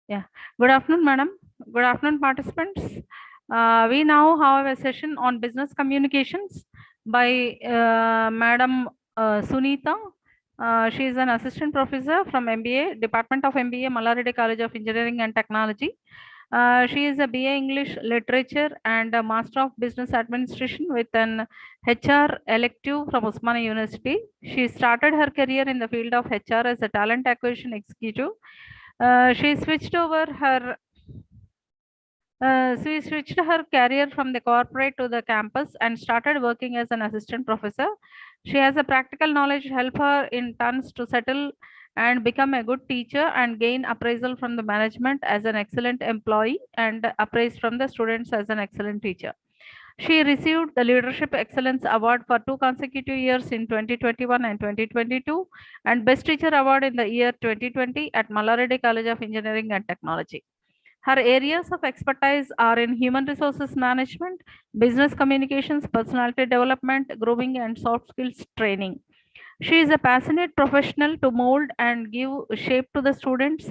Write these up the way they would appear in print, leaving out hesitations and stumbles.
Yeah. Good afternoon, madam. Good afternoon, participants. We now have a session on business communications by Madam Sunita. She is an assistant professor from MBA, Department of MBA, Mallaradi College of Engineering and Technology. She is a BA English Literature and a Master of Business Administration with an HR elective from Osmania University. She started her career in the field of HR as a talent acquisition executive. She switched her career from the corporate to the campus and started working as an assistant professor. She has a practical knowledge help her in turns to settle and become a good teacher and gain appraisal from the management as an excellent employee and appraise from the students as an excellent teacher. She received the Leadership Excellence Award for 2 consecutive years in 2021 and 2022 and Best Teacher Award in the year 2020 at Mallaradi College of Engineering and Technology. Her areas of expertise are in human resources management, business communications, personality development, grooming, and soft skills training. She is a passionate professional to mold and give shape to the students'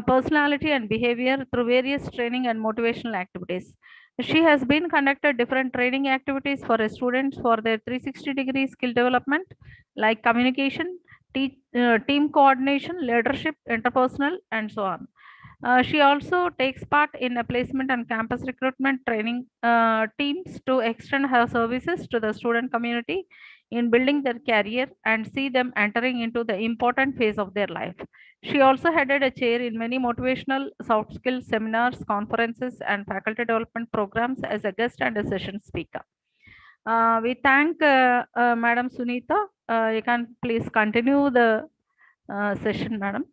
personality and behavior through various training and motivational activities. She has been conducted different training activities for students for their 360-degree skill development, like communication, team coordination, leadership, interpersonal, and so on. She also takes part in a placement and campus recruitment training teams to extend her services to the student community in building their career and see them entering into the important phase of their life. She also headed a chair in many motivational soft skills seminars, conferences, and faculty development programs as a guest and a session speaker. We thank Madam Sunita. You can please continue the session, Madam.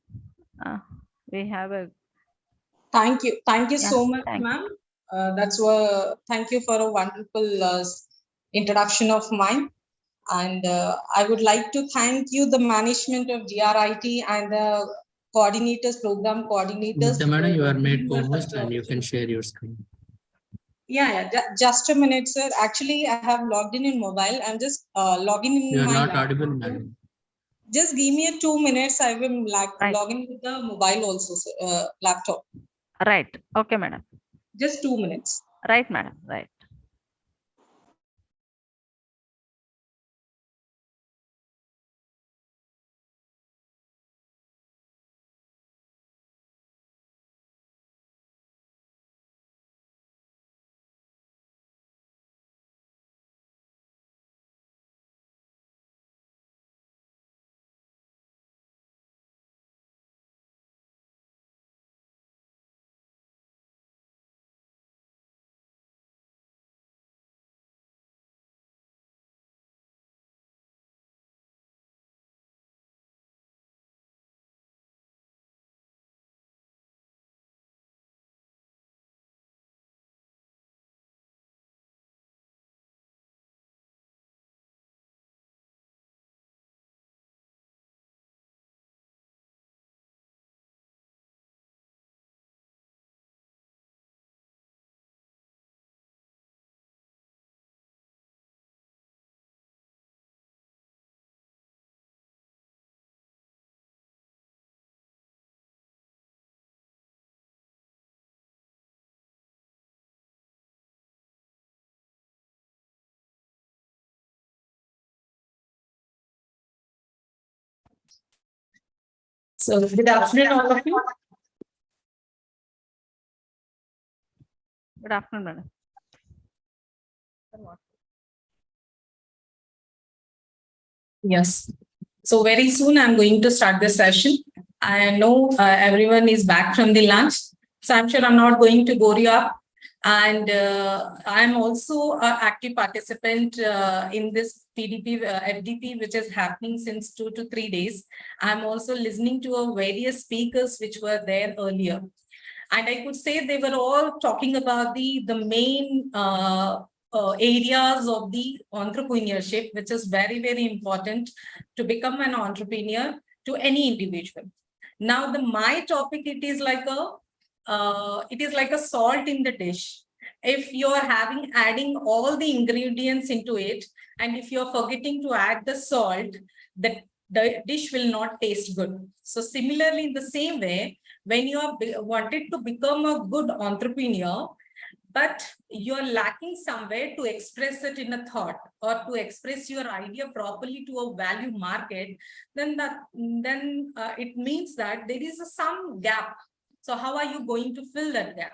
We have a Thank you. Thank you so much, thank ma'am. Thank you for a wonderful introduction of mine. And I would like to thank you, the management of GRIT and the coordinators, program coordinators. Madam, you are made co-host and you can share your screen. Yeah, just a minute, sir. Actually, I have logged in mobile. I'm just logging in. You are my not laptop. audible, madam. Just give me 2 minutes. I will log in with the mobile also, sir, laptop. Right. Okay, madam. Just 2 minutes. Right, madam. Right. So good afternoon, all of you. Good afternoon, madam. Yes. So very soon I'm going to start the session. I know everyone is back from the lunch, so I'm sure I'm not going to bore you up. And I'm also an active participant in this PDP, FDP, which is happening since 2 to 3 days. I'm also listening to various speakers which were there earlier. And I could say they were all talking about the main areas of the entrepreneurship, which is very, very important to become an entrepreneur to any individual. Now, my topic, it is like a salt in the dish. If you are adding all the ingredients into it, and if you're forgetting to add the salt, the the dish will not taste good. So similarly, in the same way, when you are wanted to become a good entrepreneur, but you're lacking somewhere to express it in a thought or to express your idea properly to a value market, then it means that there is some gap. So how are you going to fill that gap?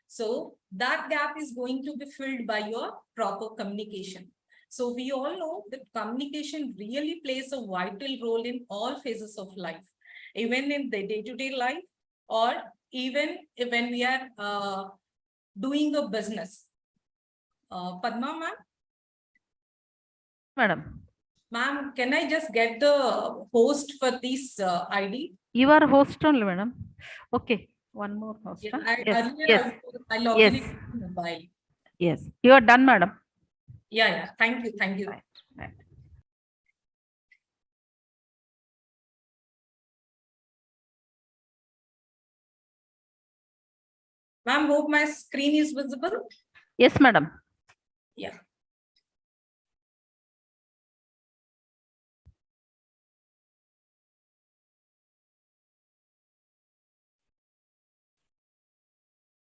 So that gap is going to be filled by your proper communication. So we all know that communication really plays a vital role in all phases of life, even in the day-to-day life, or even when we are doing a business. Padma ma'am? Madam. Ma'am, can I just get the host for this ID? You are host only, madam. Okay, one more host. Yeah, Yes. I log in it mobile. Yes, you are done, madam. Yeah. Thank you. Right. Ma'am, hope my screen is visible. Yes, madam. Yeah.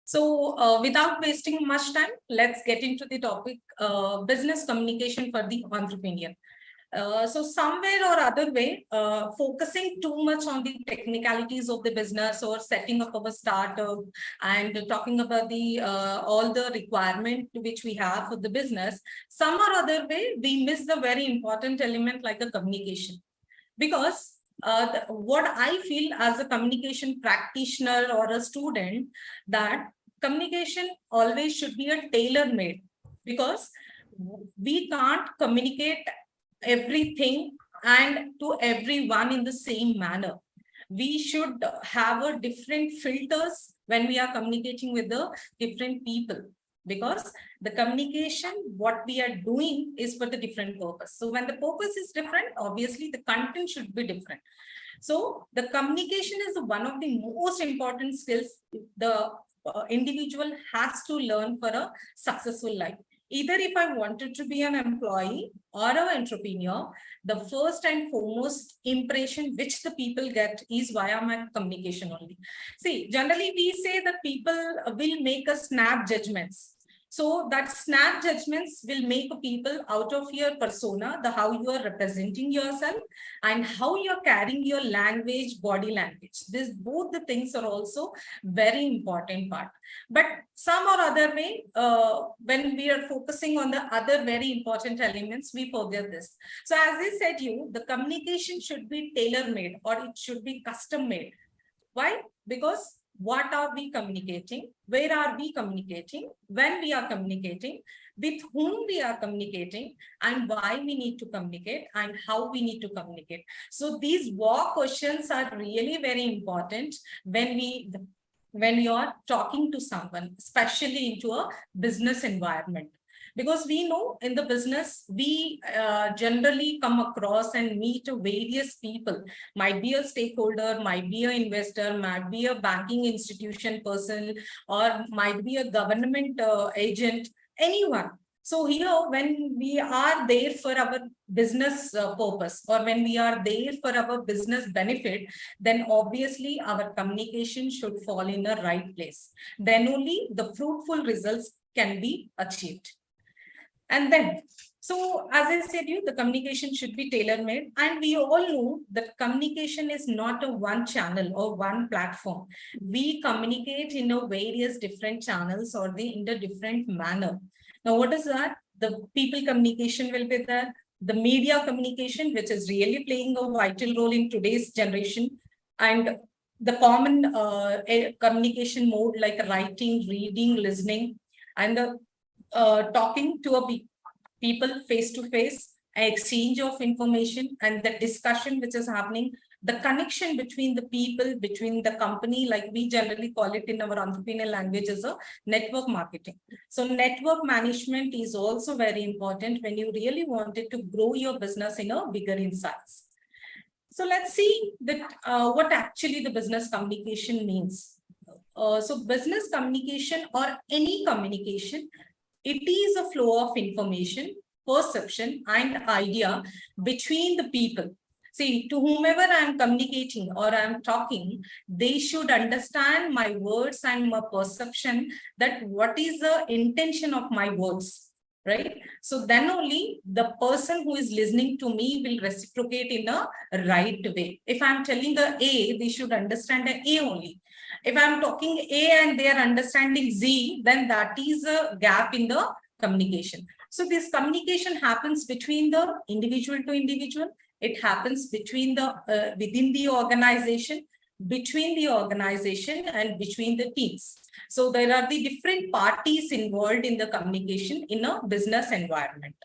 So without wasting much time, let's get into the topic, business communication for the entrepreneur. So somewhere or other way, focusing too much on the technicalities of the business or setting up of a startup and talking about the all the requirement which we have for the business, some or other way, we miss the very important element like a communication. Because what I feel as a communication practitioner or a student, that communication always should be a tailor-made, because we can't communicate everything and to everyone in the same manner. We should have a different filters when we are communicating with the different people, because the communication, what we are doing is for the different purpose. So when the purpose is different, obviously the content should be different. So the communication is one of the most important skills the individual has to learn for a successful life. Either if I wanted to be an employee or an entrepreneur, the first and foremost impression which the people get is via my communication only. See, generally we say that people will make a snap judgments. So that snap judgments will make people out of your persona, the how you are representing yourself and how you're carrying your language, body language. This both the things are also very important part. But some or other way, when we are focusing on the other very important elements, we forget this. So as I said the communication should be tailor-made or it should be custom-made. Why? Because what are we communicating? Where are we communicating? When we are communicating? With whom we are communicating? And why we need to communicate? And how we need to communicate? So these war questions are really very important when you are talking to someone, especially into a business environment. Because we know in the business, we generally come across and meet various people, might be a stakeholder, might be an investor, might be a banking institution person, or might be a government agent, anyone. So here, when we are there for our business purpose, or when we are there for our business benefit, then obviously our communication should fall in the right place. Then only the fruitful results can be achieved. And then, so as I said the communication should be tailor-made, and we all know that communication is not a one channel or one platform. We communicate in a various different channels or in a different manner. Now, what is that? The people communication will be there. The media communication, which is really playing a vital role in today's generation, and the common communication mode like writing, reading, listening, and the talking to people face to face, exchange of information, and the discussion which is happening, the connection between the people, between the company, like we generally call it in our entrepreneurial language, is a network marketing. So network management is also very important when you really wanted to grow your business in a bigger in size. So let's see that what actually the business communication means. So business communication or any communication, it is a flow of information, perception, and idea between the people. See, to whomever I'm communicating or I'm talking, they should understand my words and my perception, that what is the intention of my words, right? So then only the person who is listening to me will reciprocate in a right way. If I'm telling a A, they should understand a A only. If I'm talking A and they are understanding Z, then that is a gap in the communication. So this communication happens between the individual to individual. It happens between the within the organization, between the organization, and between the teams. So there are the different parties involved in the communication in a business environment.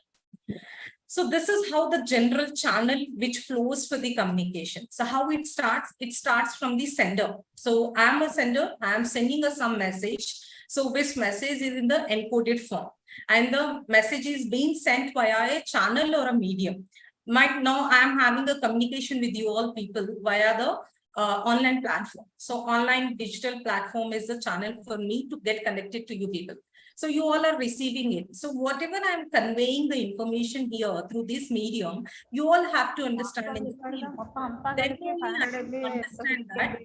So this is how the general channel which flows for the communication. So how it starts from the sender. So I'm a sender, I'm sending us some message. So this message is in the encoded form, and the message is being sent via a channel or a medium. Now I'm having a communication with you all people via the online platform. So online digital platform is the channel for me to get connected to you people. So you all are receiving it. So whatever I'm conveying the information here through this medium, you all have to understand in the field. Then only I will understand that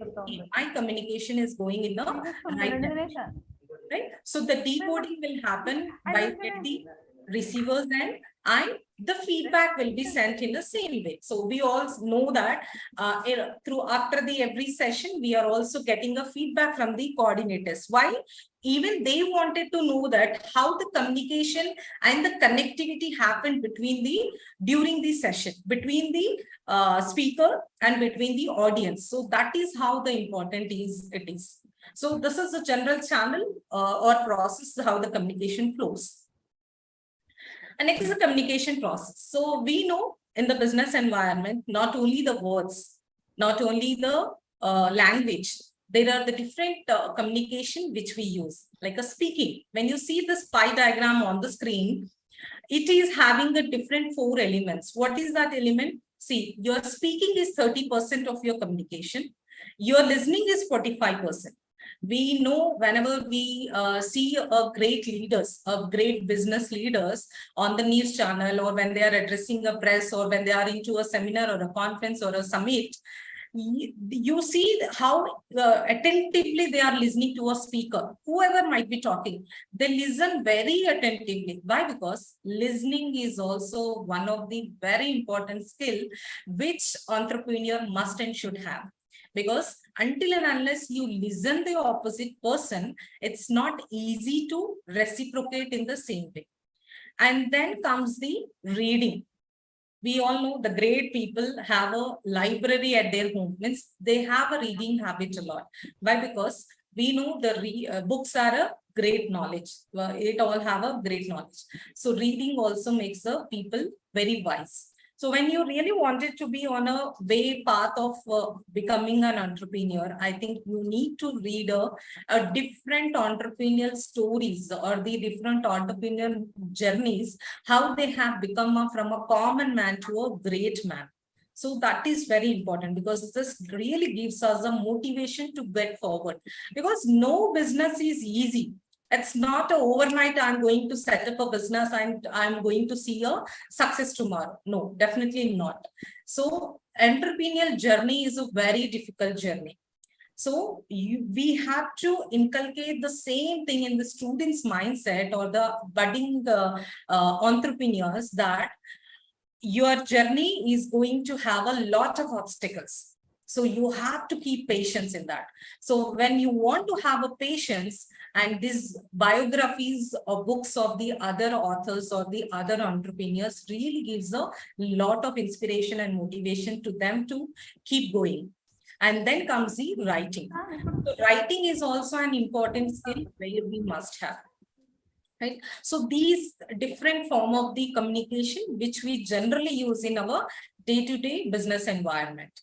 my communication is going in the right direction. Right? So the decoding will happen by the receiver's end, and the feedback will be sent in the same way. So we all know that through after the every session, we are also getting a feedback from the coordinators. Why? Even they wanted to know that how the communication and the connectivity happened during the session, between the speaker and between the audience. So that is how the important it is. So this is the general channel or process, how the communication flows. And next is the communication process. So we know in the business environment, not only the words, not only the language, there are the different communication which we use, like a speaking. When you see this pie diagram on the screen, it is having the different 4 elements. What is that element? See, your speaking is 30% of your communication. Your listening is 45%. We know whenever we see great leaders, great business leaders on the news channel, or when they are addressing a press, or when they are into a seminar or a conference or a summit, you see how attentively they are listening to a speaker, whoever might be talking. They listen very attentively. Why? Because listening is also one of the very important skill which entrepreneur must and should have. Because until and unless you listen the opposite person, it's not easy to reciprocate in the same way. And then comes the reading. We all know the great people have a library at their home, means they have a reading habit a lot. Why? Because we know the books are a great knowledge. It all have a great knowledge. So reading also makes the people very wise. So when you really wanted to be on a path of becoming an entrepreneur, I think you need to read a different entrepreneurial stories or the different entrepreneurial journeys, how they have become from a common man to a great man. So that is very important, because this really gives us a motivation to get forward, because no business is easy. It's not overnight I'm going to set up a business and I'm going to see a success tomorrow. No, definitely not. So entrepreneurial journey is a very difficult journey. So we have to inculcate the same thing in the students' mindset or the budding entrepreneurs, that your journey is going to have a lot of obstacles. So you have to keep patience in that. So when you want to have a patience, and these biographies or books of the other authors or the other entrepreneurs really gives a lot of inspiration and motivation to them to keep going. And then comes the writing. So writing is also an important skill where we must have. Right? So these different form of the communication which we generally use in our day-to-day business environment.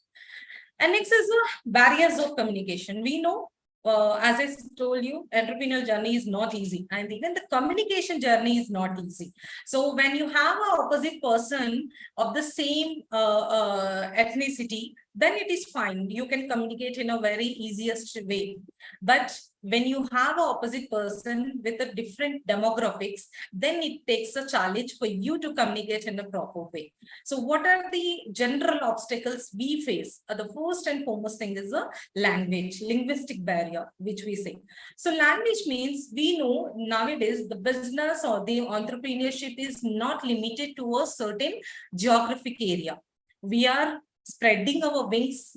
And next is the barriers of communication. We know, as I told you, entrepreneurial journey is not easy, and even the communication journey is not easy. So when you have an opposite person of the same ethnicity, then it is fine. You can communicate in a very easiest way. But when you have an opposite person with a different demographics, then it takes a challenge for you to communicate in a proper way. So what are the general obstacles we face? The first and foremost thing is a language, linguistic barrier, which we say. So language means we know nowadays the business or the entrepreneurship is not limited to a certain geographic area. We are spreading our wings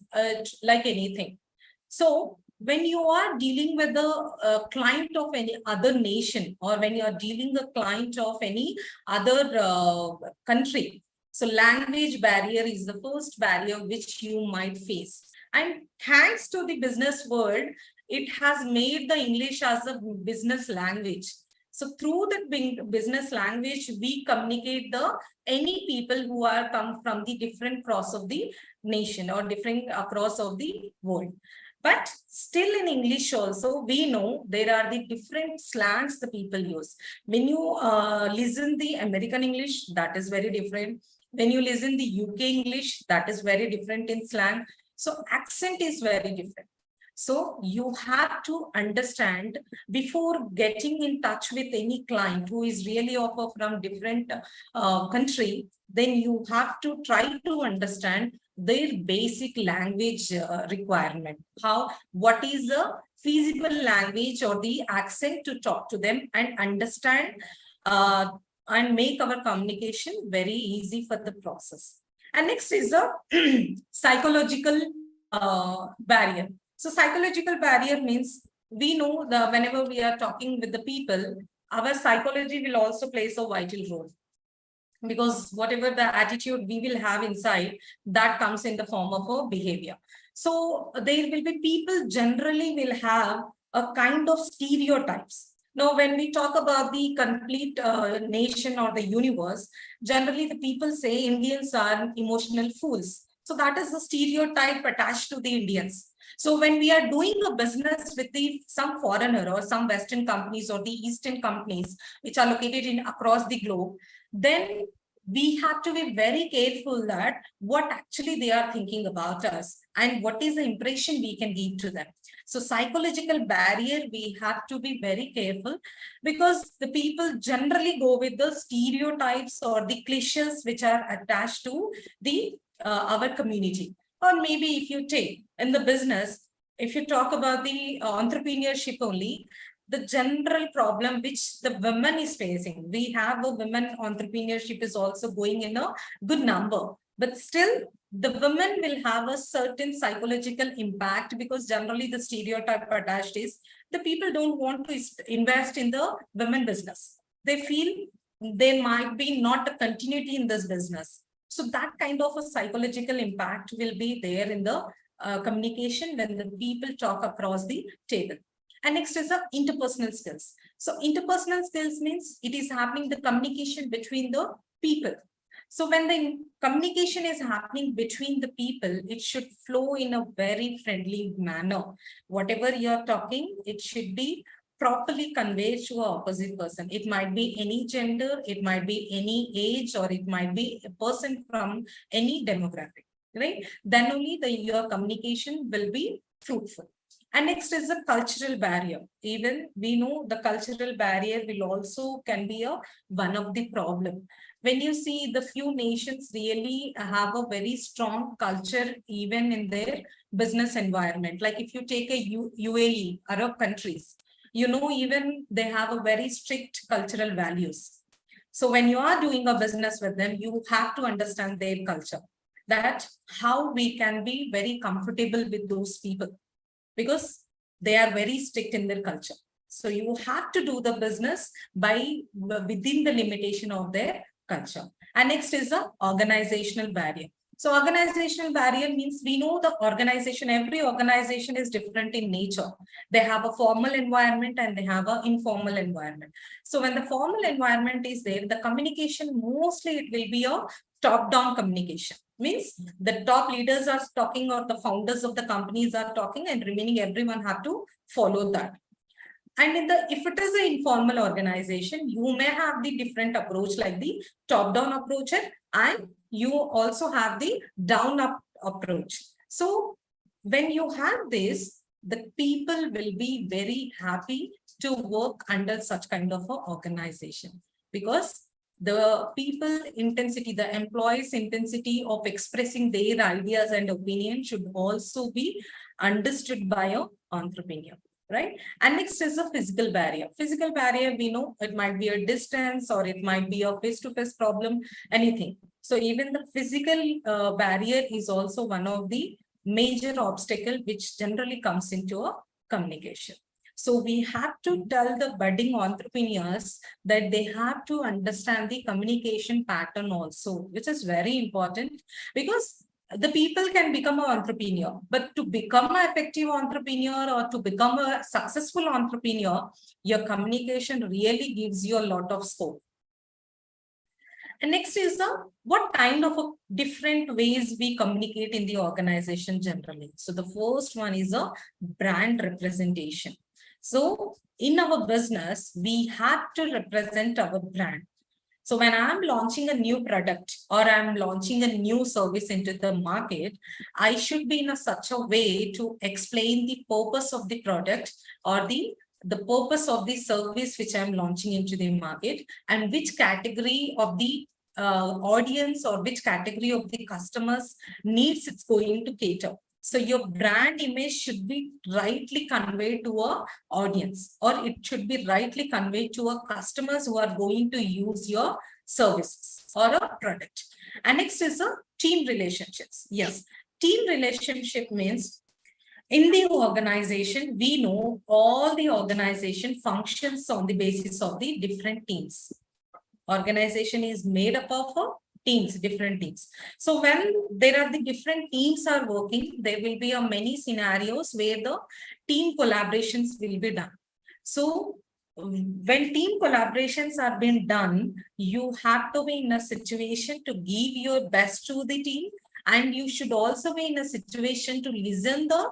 like anything. So when you are dealing with a client of any other nation, or when you are dealing a client of any other country, so language barrier is the first barrier which you might face. And thanks to the business world, it has made the English as a business language. So through the business language, we communicate the any people who are come from the different cross of the nation or different across of the world. But still in English also, we know there are the different slangs the people use. When you listen the American English, that is very different. When you listen the UK English, that is very different in slang. So accent is very different. So you have to understand before getting in touch with any client who is really offer from different country, then you have to try to understand their basic language requirement. What is a feasible language or the accent to talk to them and understand and make our communication very easy for the process. And next is the psychological barrier. So psychological barrier means we know that whenever we are talking with the people, our psychology will also play a vital role. Because whatever the attitude we will have inside, that comes in the form of a behavior. So there will be people generally will have a kind of stereotypes. Now, when we talk about the complete nation or the universe, generally the people say Indians are emotional fools. So that is the stereotype attached to the Indians. So when we are doing a business with some foreigner or some Western companies or the Eastern companies, which are located in across the globe, then we have to be very careful that what actually they are thinking about us and what is the impression we can give to them. So psychological barrier, we have to be very careful because the people generally go with the stereotypes or the cliches which are attached to the our community. Or maybe if you take in the business, if you talk about the entrepreneurship only, the general problem which the women is facing, we have a women entrepreneurship is also going in a good number, but still the women will have a certain psychological impact because generally the stereotype attached is the people don't want to invest in the women business. They feel there might be not a continuity in this business. So that kind of a psychological impact will be there in the communication when the people talk across the table. And next is the interpersonal skills. So interpersonal skills means it is happening the communication between the people. So when the communication is happening between the people, it should flow in a very friendly manner. Whatever you're talking, it should be properly conveyed to an opposite person. It might be any gender, it might be any age, or it might be a person from any demographic, right? Then only your communication will be fruitful. And next is the cultural barrier. Even we know the cultural barrier will also can be one of the problem. When you see the few nations really have a very strong culture even in their business environment. Like if you take a UAE, Arab countries, you know, even they have a very strict cultural values. So when you are doing a business with them, you have to understand their culture, that how we can be very comfortable with those people because they are very strict in their culture. So you have to do the business by within the limitation of their culture. And next is the organizational barrier. So organizational barrier means we know the organization, every organization is different in nature. They have a formal environment and they have an informal environment. So when the formal environment is there, the communication, mostly it will be a top-down communication. Means the top leaders are talking or the founders of the companies are talking and remaining everyone have to follow that. And if it is an informal organization, you may have the different approach like the top-down approach and you also have the down-up approach. So when you have this, the people will be very happy to work under such kind of an organization, because the people intensity, the employees intensity of expressing their ideas and opinion should also be understood by an entrepreneur, right? And next is a physical barrier. Physical barrier, we know it might be a distance or it might be a face-to-face problem, anything. So even the physical barrier is also one of the major obstacle which generally comes into a communication. So we have to tell the budding entrepreneurs that they have to understand the communication pattern also, which is very important, because the people can become an entrepreneur, but to become an effective entrepreneur or to become a successful entrepreneur, your communication really gives you a lot of scope. And next is what kind of different ways we communicate in the organization generally. So the first one is a brand representation. So in our business, we have to represent our brand. So when I'm launching a new product or I'm launching a new service into the market, I should be in such a way to explain the purpose of the product or the purpose of the service which I'm launching into the market, and which category of the audience or which category of the customers needs it's going to cater. So your brand image should be rightly conveyed to a audience, or it should be rightly conveyed to a customers who are going to use your services or a product. And next is a team relationships. Yes, team relationship means in the organization, we know all the organization functions on the basis of the different teams. Organization is made up of teams, different teams. So when there are the different teams are working, there will be many scenarios where the team collaborations will be done. So when team collaborations are being done, you have to be in a situation to give your best to the team, and you should also be in a situation to listen the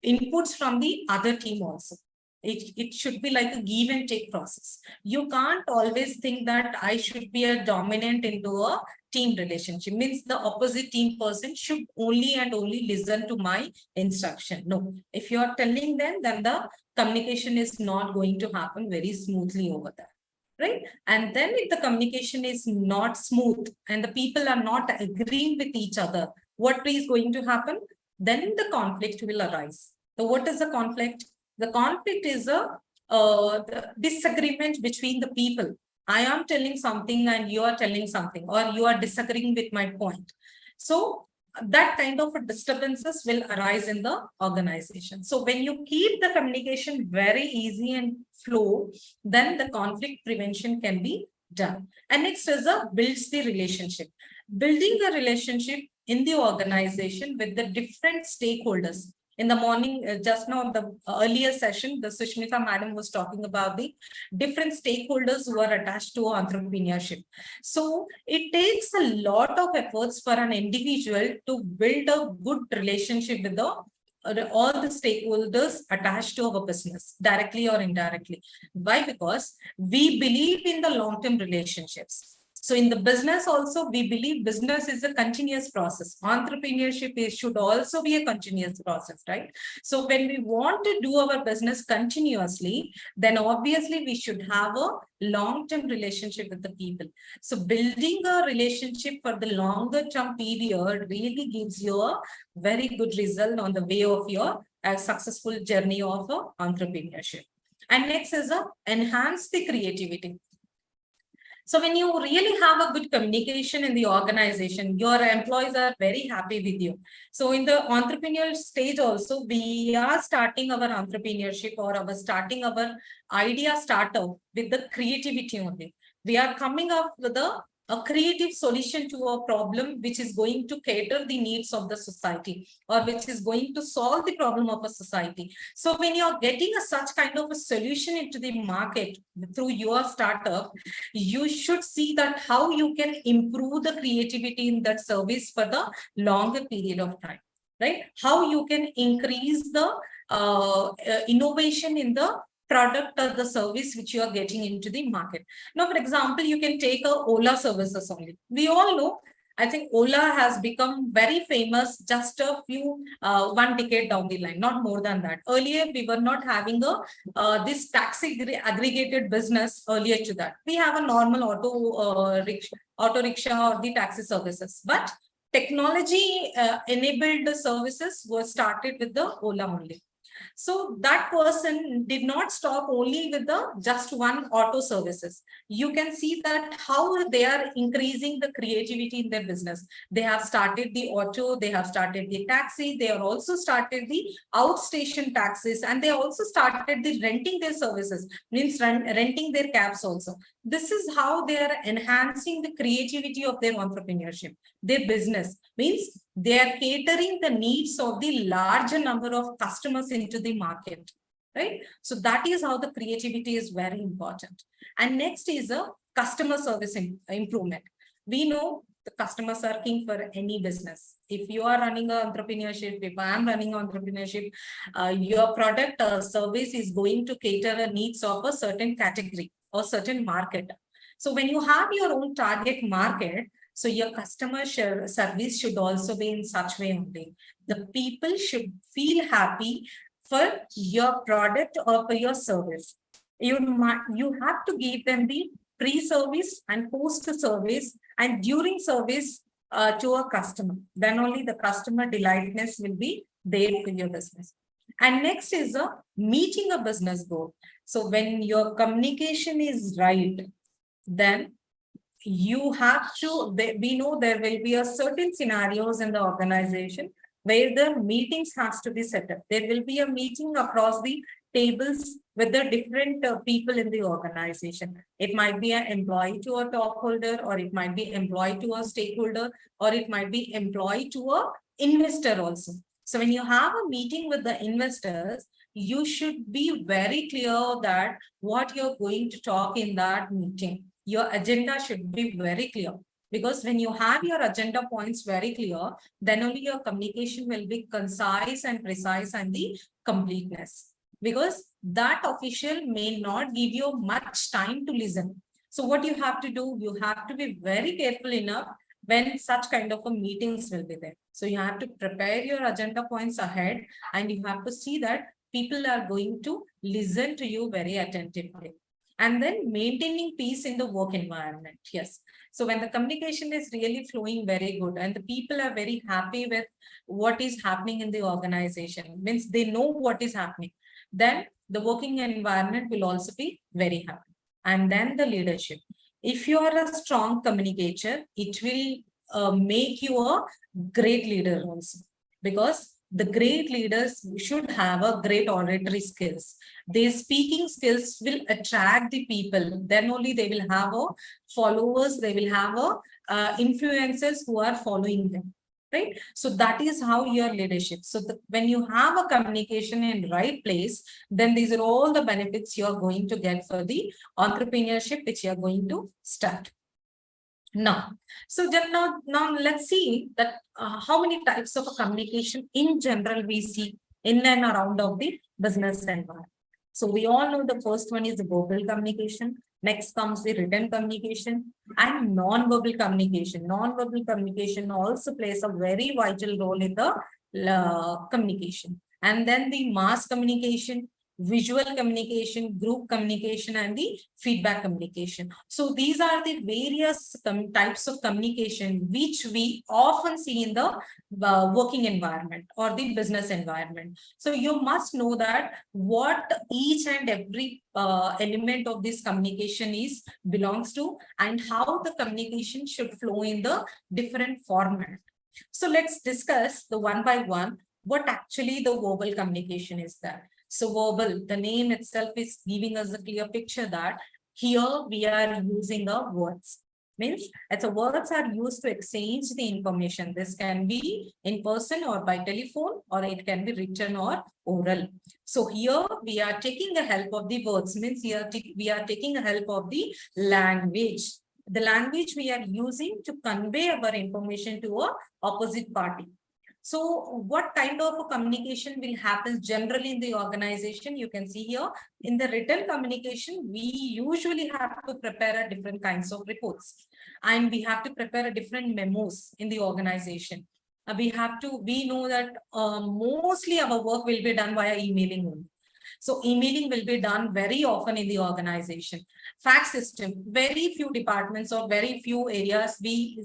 inputs from the other team also. It should be like a give and take process. You can't always think that I should be a dominant into a team relationship. Means the opposite team person should only and only listen to my instruction. No, if you are telling them, then the communication is not going to happen very smoothly over there. Right? And then if the communication is not smooth and the people are not agreeing with each other, what is going to happen? Then the conflict will arise. So what is the conflict? The conflict is the disagreement between the people. I am telling something and you are telling something, or you are disagreeing with my point. So that kind of disturbances will arise in the organization. So when you keep the communication very easy and flow, then the conflict prevention can be done. And next is builds the relationship. Building a relationship in the organization with the different stakeholders. In the morning, just now, the earlier session, the Sushmita madam was talking about the different stakeholders who are attached to entrepreneurship. So it takes a lot of efforts for an individual to build a good relationship with all the stakeholders attached to our business, directly or indirectly. Why? Because we believe in the long-term relationships. So in the business also, we believe business is a continuous process. Entrepreneurship should also be a continuous process, right? So when we want to do our business continuously, then obviously we should have a long-term relationship with the people. So building a relationship for the longer term period really gives you a very good result on the way of your successful journey of entrepreneurship. And next is enhance the creativity. So when you really have a good communication in the organization, your employees are very happy with you. So in the entrepreneurial stage also, we are starting our entrepreneurship or starting our idea startup with the creativity only. We are coming up with a creative solution to a problem which is going to cater the needs of the society, or which is going to solve the problem of a society. So when you're getting such kind of a solution into the market through your startup, you should see that how you can improve the creativity in that service for the longer period of time, right? How you can increase the innovation in the product or the service which you are getting into the market. Now, for example, you can take a Ola services only. We all know I think Ola has become very famous just a few 1 decade down the line, not more than that. Earlier, we were not having a this taxi aggregated business earlier to that. We have a normal auto rickshaw or the taxi services, but technology enabled services were started with the Ola only. So that person did not stop only with the just one auto services. You can see that how they are increasing the creativity in their business. They have started the auto, they have started the taxi, they are also started the outstation taxis, and they also started the renting their services, means renting their cabs also. This is how they are enhancing the creativity of their entrepreneurship. Their business means they are catering the needs of the larger number of customers into the market, right? So that is how the creativity is very important. And next is a customer service improvement. We know the customers are king for any business. If you are running an entrepreneurship, if I am running entrepreneurship, your product or service is going to cater the needs of a certain category or certain market. So when you have your own target market, so your customer service should also be in such way only. The people should feel happy for your product or for your service. You have to give them the pre-service and post-service and during service to a customer. Then only the customer delightness will be there for your business. And next is meeting a business goal. So when your communication is right, then you have to, we know there will be a certain scenarios in the organization where the meetings has to be set up. There will be a meeting across the tables with the different people in the organization. It might be an employee to a top holder, or it might be employee to a stakeholder, or it might be employee to a investor also. So when you have a meeting with the investors, you should be very clear that what you're going to talk in that meeting. Your agenda should be very clear, because when you have your agenda points very clear, then only your communication will be concise and precise and the completeness, because that official may not give you much time to listen. So what you have to do, you have to be very careful enough when such kind of a meetings will be there. So you have to prepare your agenda points ahead, and you have to see that people are going to listen to you very attentively. And then maintaining peace in the work environment. Yes. So when the communication is really flowing very good and the people are very happy with what is happening in the organization, means they know what is happening, then the working environment will also be very happy. And then the leadership. If you are a strong communicator, it will make you a great leader also, because the great leaders should have a great oratory skills. Their speaking skills will attract the people. Then only they will have a followers, they will have a influencers who are following them, right? So that is how your leadership. So when you have a communication in right place, then these are all the benefits you are going to get for the entrepreneurship which you are going to start. Now, so then now let's see that how many types of communication in general we see in and around of the business environment. So we all know the first one is the verbal communication. Next comes the written communication and non-verbal communication. Non-verbal communication also plays a very vital role in the communication. And then the mass communication, visual communication, group communication, and the feedback communication. So these are the various types of communication which we often see in the working environment or the business environment. So you must know that what each and every element of this communication is belongs to, and how the communication should flow in the different format. So let's discuss the one by one what actually the verbal communication is there. So verbal, the name itself is giving us a clear picture that here we are using the words. Means it's words are used to exchange the information. This can be in person or by telephone, or it can be written or oral. So here we are taking the help of the words. Means here we are taking the help of the language. The language we are using to convey our information to a opposite party. So what kind of a communication will happen generally in the organization? You can see here in the written communication, we usually have to prepare a different kinds of reports, and we have to prepare a different memos in the organization. We know that mostly our work will be done via emailing only. So emailing will be done very often in the organization. Fax system, very few departments or very few areas, we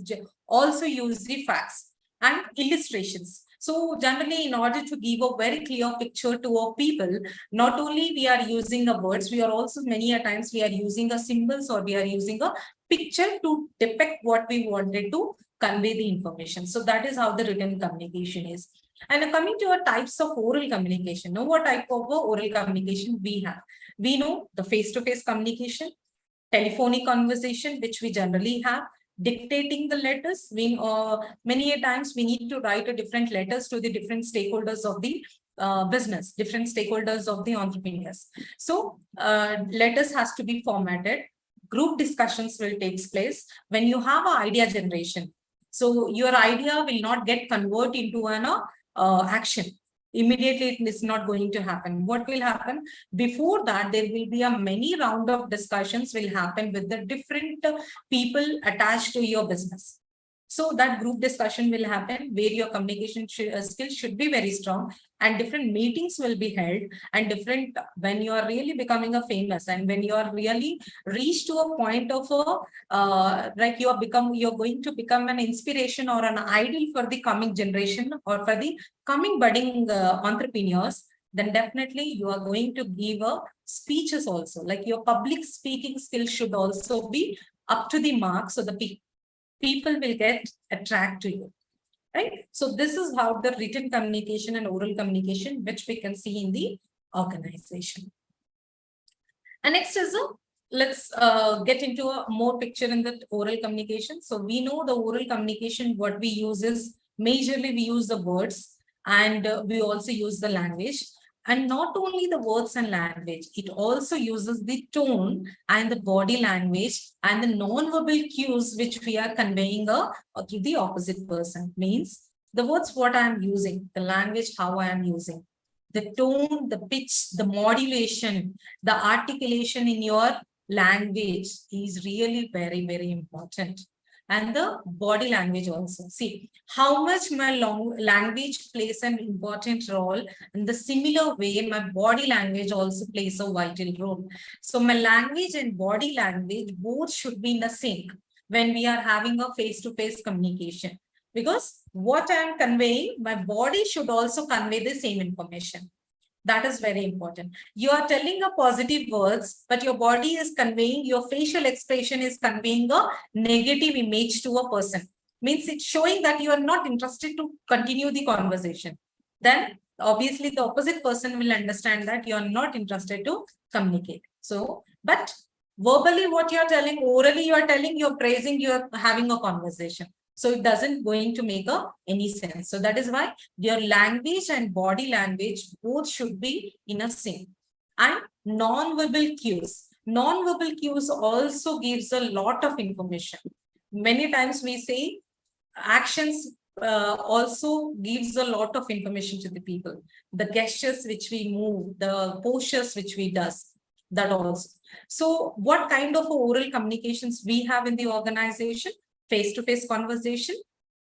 also use the fax and illustrations. So generally, in order to give a very clear picture to our people, not only we are using the words, we are also many a times we are using the symbols or we are using a picture to depict what we wanted to convey the information. So that is how the written communication is. And coming to our types of oral communication, know what type of oral communication we have? We know the face-to-face communication, telephonic conversation, which we generally have, dictating the letters. Many a times we need to write a different letters to the different stakeholders of the business, different stakeholders of the entrepreneurs. So letters has to be formatted. Group discussions will take place when you have an idea generation. So your idea will not get converted into an action. Immediately it is not going to happen. What will happen? Before that, there will be a many round of discussions will happen with the different people attached to your business. So that group discussion will happen where your communication skills should be very strong, and different meetings will be held, and different when you are really becoming a famous and when you are really reached to a point of like you're going to become an inspiration or an idol for the coming generation or for the coming budding entrepreneurs, then definitely you are going to give speeches also. Like your public speaking skills should also be up to the mark, so the people will get attracted to you, right? So this is how the written communication and oral communication, which we can see in the organization. And next is let's get into a more picture in the oral communication. So we know the oral communication, what we use is majorly we use the words, and we also use the language. And not only the words and language, it also uses the tone and the body language and the non-verbal cues which we are conveying to the opposite person. Means the words what I am using, the language how I am using, the tone, the pitch, the modulation, the articulation in your language is really very, very important. And the body language also. See how much my language plays an important role. In the similar way, my body language also plays a vital role. So my language and body language both should be in the sync when we are having a face-to-face communication. Because what I am conveying, my body should also convey the same information. That is very important. You are telling a positive words, but your body is conveying, your facial expression is conveying a negative image to a person. Means it's showing that you are not interested to continue the conversation. Then obviously the opposite person will understand that you are not interested to communicate. So, but verbally what you are telling, orally you are telling, you're praising, you're having a conversation. So it doesn't going to make any sense. So that is why your language and body language both should be in a sync. And non-verbal cues. Non-verbal cues also gives a lot of information. Many times we say actions also gives a lot of information to the people. The gestures which we move, the postures which we does, that also. So what kind of oral communications we have in the organization? Face-to-face conversation,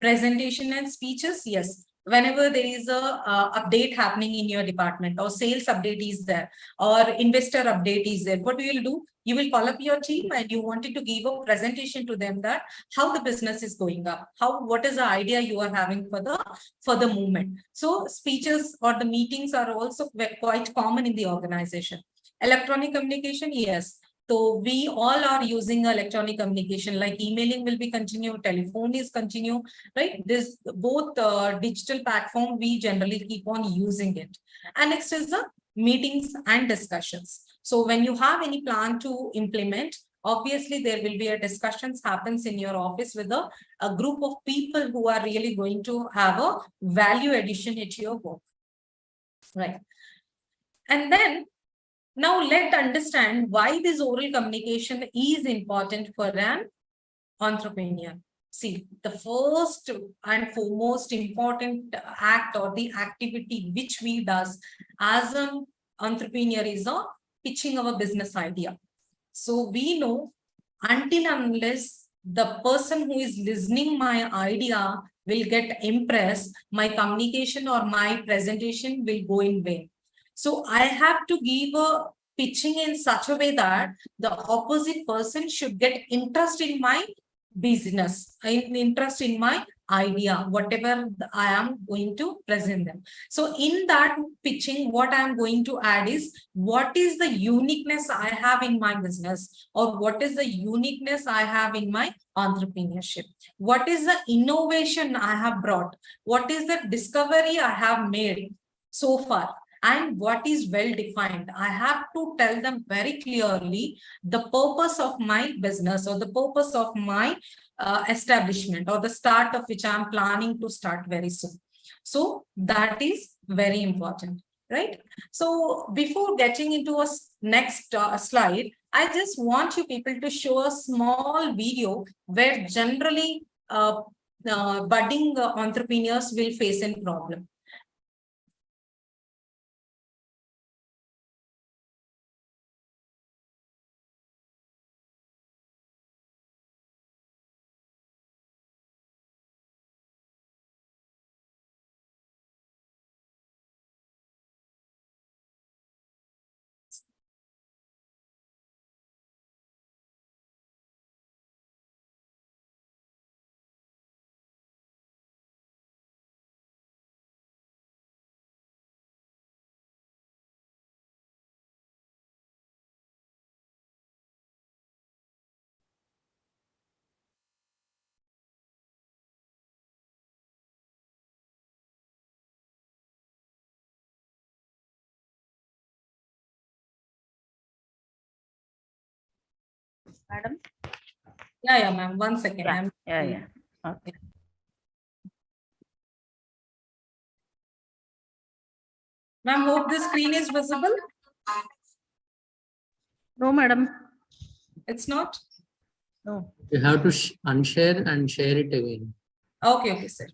presentation and speeches. Yes, whenever there is a update happening in your department, or sales update is there, or investor update is there, what you will do? You will call up your team and you wanted to give a presentation to them that how the business is going up, what is the idea you are having for the movement. So speeches or the meetings are also quite common in the organization. Electronic communication, yes. So we all are using electronic communication, like emailing will be continued, telephone is continued, right? This both digital platform, we generally keep on using it. And next is the meetings and discussions. So when you have any plan to implement, obviously there will be a discussions happens in your office with a group of people who are really going to have a value addition at your work, right? And then now let's understand why this oral communication is important for an entrepreneur. See, the first and foremost important act or the activity which we does as an entrepreneur is pitching our business idea. So we know until unless the person who is listening my idea will get impressed, my communication or my presentation will go in vain. So I have to give a pitching in such a way that the opposite person should get interest in my business, interest in my idea, whatever I am going to present them. So in that pitching, what I am going to add is what is the uniqueness I have in my business, or what is the uniqueness I have in my entrepreneurship? What is the innovation I have brought? What is the discovery I have made so far? And what is well defined? I have to tell them very clearly the purpose of my business or the purpose of my establishment or the start of which I'm planning to start very soon. So that is very important, right? So before getting into a next slide, I just want you people to show a small video where generally budding entrepreneurs will face a problem. Madam? Yeah, ma'am. 1 second. Yeah. Okay. Ma'am, hope the screen is visible. No, madam. It's not? No. You have to unshare and share it again. Okay, sir.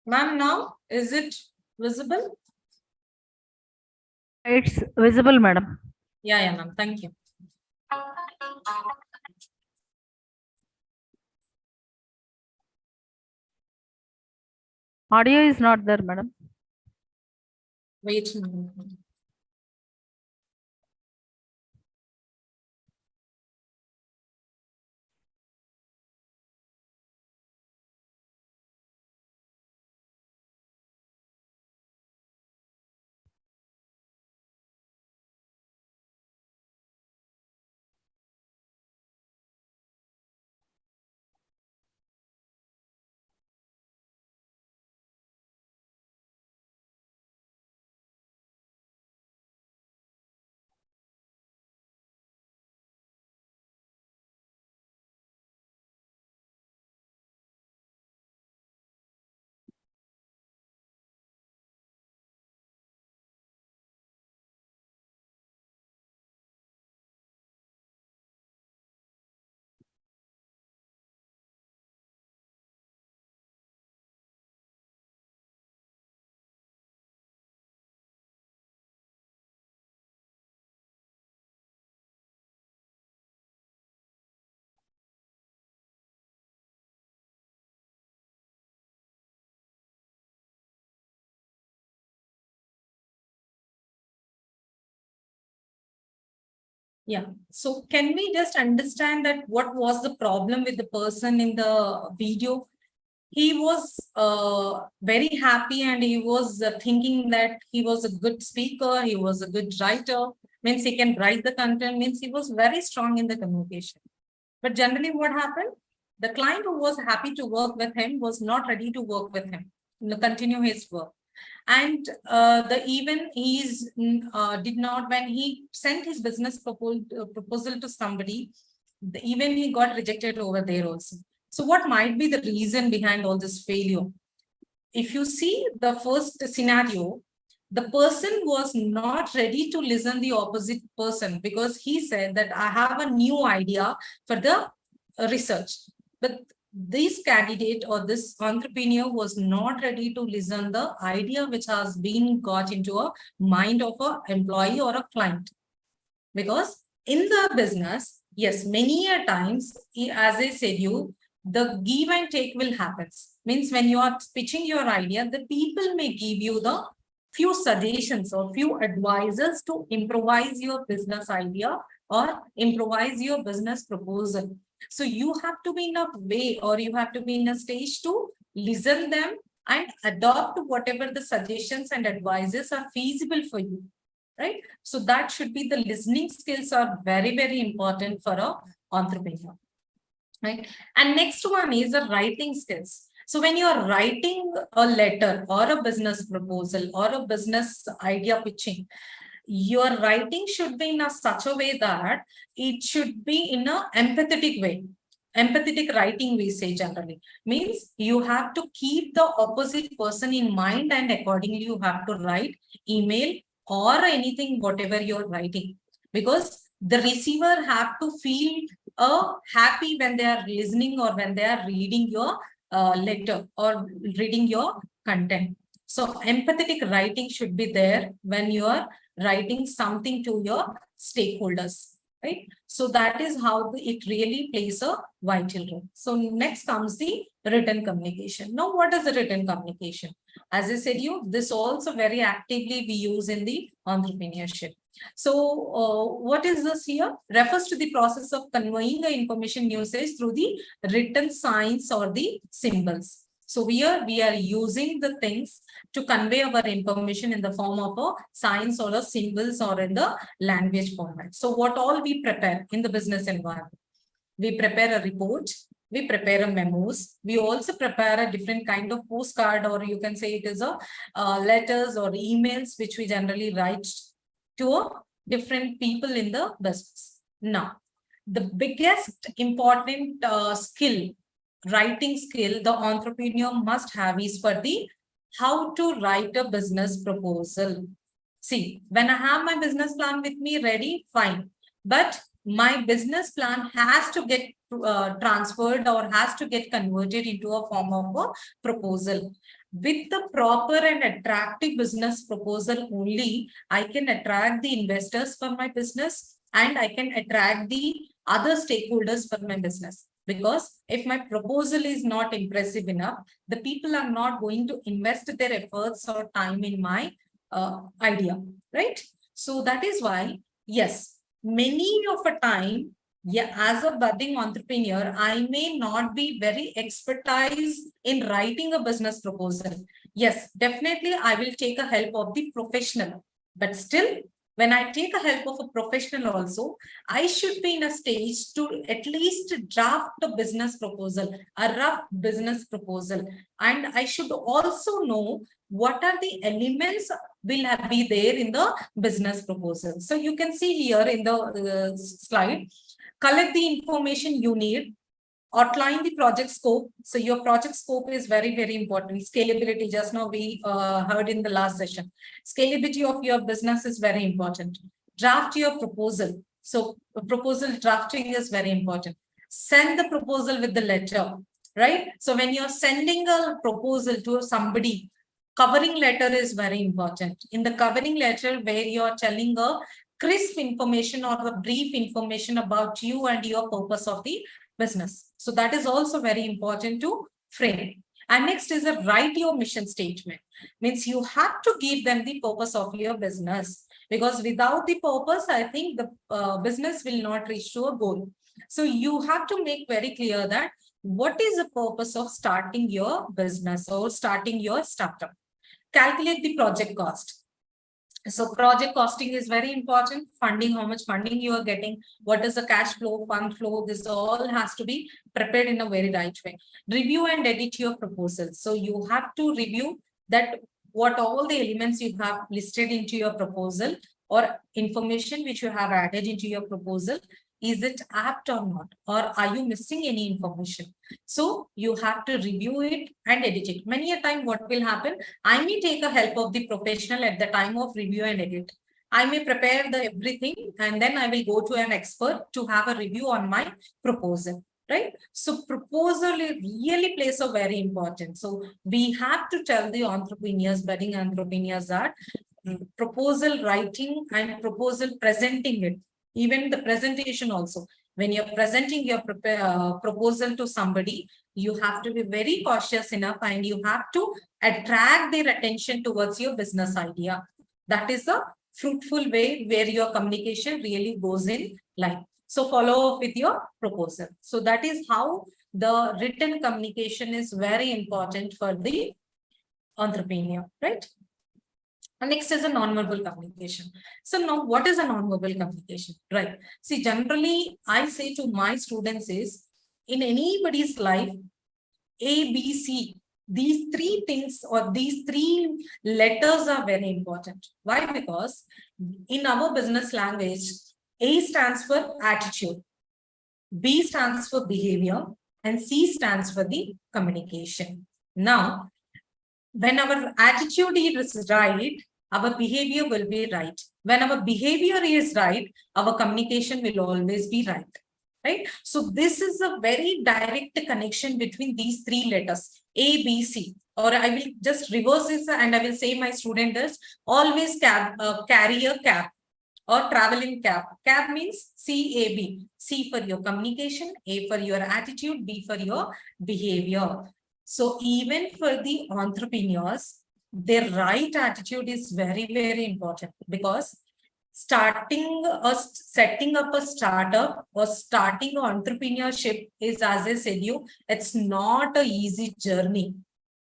Ma'am, now is it visible? It's visible, madam. Yeah, ma'am. Thank you. Audio is not there, madam. Wait a minute. Yeah. So can we just understand that what was the problem with the person in the video? He was very happy and he was thinking that he was a good speaker, he was a good writer, means he can write the content, means he was very strong in the communication. But generally what happened? The client who was happy to work with him was not ready to work with him, continue his work. And even he's did not, when he sent his business proposal to somebody, even he got rejected over there also. So what might be the reason behind all this failure? If you see the first scenario, the person was not ready to listen the opposite person, because he said that I have a new idea for the research. But this candidate or this entrepreneur was not ready to listen the idea which has been got into a mind of an employee or a client. Because in the business, yes, many a times, as I said you, the give and take will happen. Means when you are pitching your idea, the people may give you the few suggestions or few advisors to improvise your business idea or improvise your business proposal. So you have to be in a way, or you have to be in a stage to listen them and adopt whatever the suggestions and advices are feasible for you. Right? So that should be, the listening skills are very, very important for a entrepreneur. Right? And next one is the writing skills. So when you are writing a letter or a business proposal or a business idea pitching, your writing should be in a such a way that it should be in a empathetic way. Empathetic writing, we say generally, means you have to keep the opposite person in mind, and accordingly you have to write email or anything, whatever you're writing, because the receiver have to feel happy when they are listening or when they are reading your letter or reading your content. So empathetic writing should be there when you are writing something to your stakeholders, right? So that is how it really plays a vital role. So next comes the written communication. Now, what is the written communication? As I said, this also very actively we use in the entrepreneurship. So what is this here? Refers to the process of conveying the information usage through the written signs or the symbols. So here we are using the things to convey our information in the form of a signs or a symbols or in the language format. So what all we prepare in the business environment? We prepare a report, we prepare a memos, we also prepare a different kind of postcard, or you can say it is a letters or emails which we generally write to different people in the business. Now, the biggest important skill, writing skill, the entrepreneur must have is for the how to write a business proposal. See, when I have my business plan with me ready, fine. But my business plan has to get transferred or has to get converted into a form of a proposal. With the proper and attractive business proposal only, I can attract the investors for my business and I can attract the other stakeholders for my business. Because if my proposal is not impressive enough, the people are not going to invest their efforts or time in my idea, right? So that is why, yes, many of a time, yeah, as a budding entrepreneur, I may not be very expertise in writing a business proposal. Yes, definitely I will take a help of the professional, but still, when I take a help of a professional also, I should be in a stage to at least draft a business proposal, a rough business proposal. And I should also know what are the elements will be there in the business proposal. So you can see here in the slide, collect the information you need, outline the project scope. So your project scope is very, very important. Scalability, just now we heard in the last session. Scalability of your business is very important. Draft your proposal. So proposal drafting is very important. Send the proposal with the letter, right? So when you're sending a proposal to somebody, covering letter is very important. In the covering letter, where you're telling a crisp information or a brief information about you and your purpose of the business. So that is also very important to frame. And next is a write your mission statement. Means you have to give them the purpose of your business, because without the purpose, I think the business will not reach to a goal. So you have to make very clear that what is the purpose of starting your business or starting your startup. Calculate the project cost. So project costing is very important. Funding, how much funding you are getting, what is the cash flow, fund flow, this all has to be prepared in a very right way. Review and edit your proposal. So you have to review that what all the elements you have listed into your proposal or information which you have added into your proposal, is it apt or not? Or are you missing any information? So you have to review it and edit it. Many a time what will happen, I may take a help of the professional at the time of review and edit. I may prepare the everything and then I will go to an expert to have a review on my proposal, right? So proposal really plays a very important. So we have to tell the entrepreneurs, budding entrepreneurs, that proposal writing and proposal presenting it, even the presentation also, when you're presenting your proposal to somebody, you have to be very cautious enough and you have to attract their attention towards your business idea. That is a fruitful way where your communication really goes in line. So follow up with your proposal. So that is how the written communication is very important for the entrepreneur, right? And next is a non-verbal communication. So now what is a non-verbal communication, right? See, generally I say to my students is, in anybody's life, A, B, C, these three things or these three letters are very important. Why? Because in our business language, A stands for attitude, B stands for behavior, and C stands for the communication. Now, when our attitude is right, our behavior will be right. When our behavior is right, our communication will always be right. Right? So this is a very direct connection between these three letters, A, B, C. Or I will just reverse this and I will say my student is always carry a cap or travel in cap. Cap means CAB. C for your communication, A for your attitude, B for your behavior. So even for the entrepreneurs, their right attitude is very, very important, because setting up a startup or starting entrepreneurship is, as I said you, it's not an easy journey.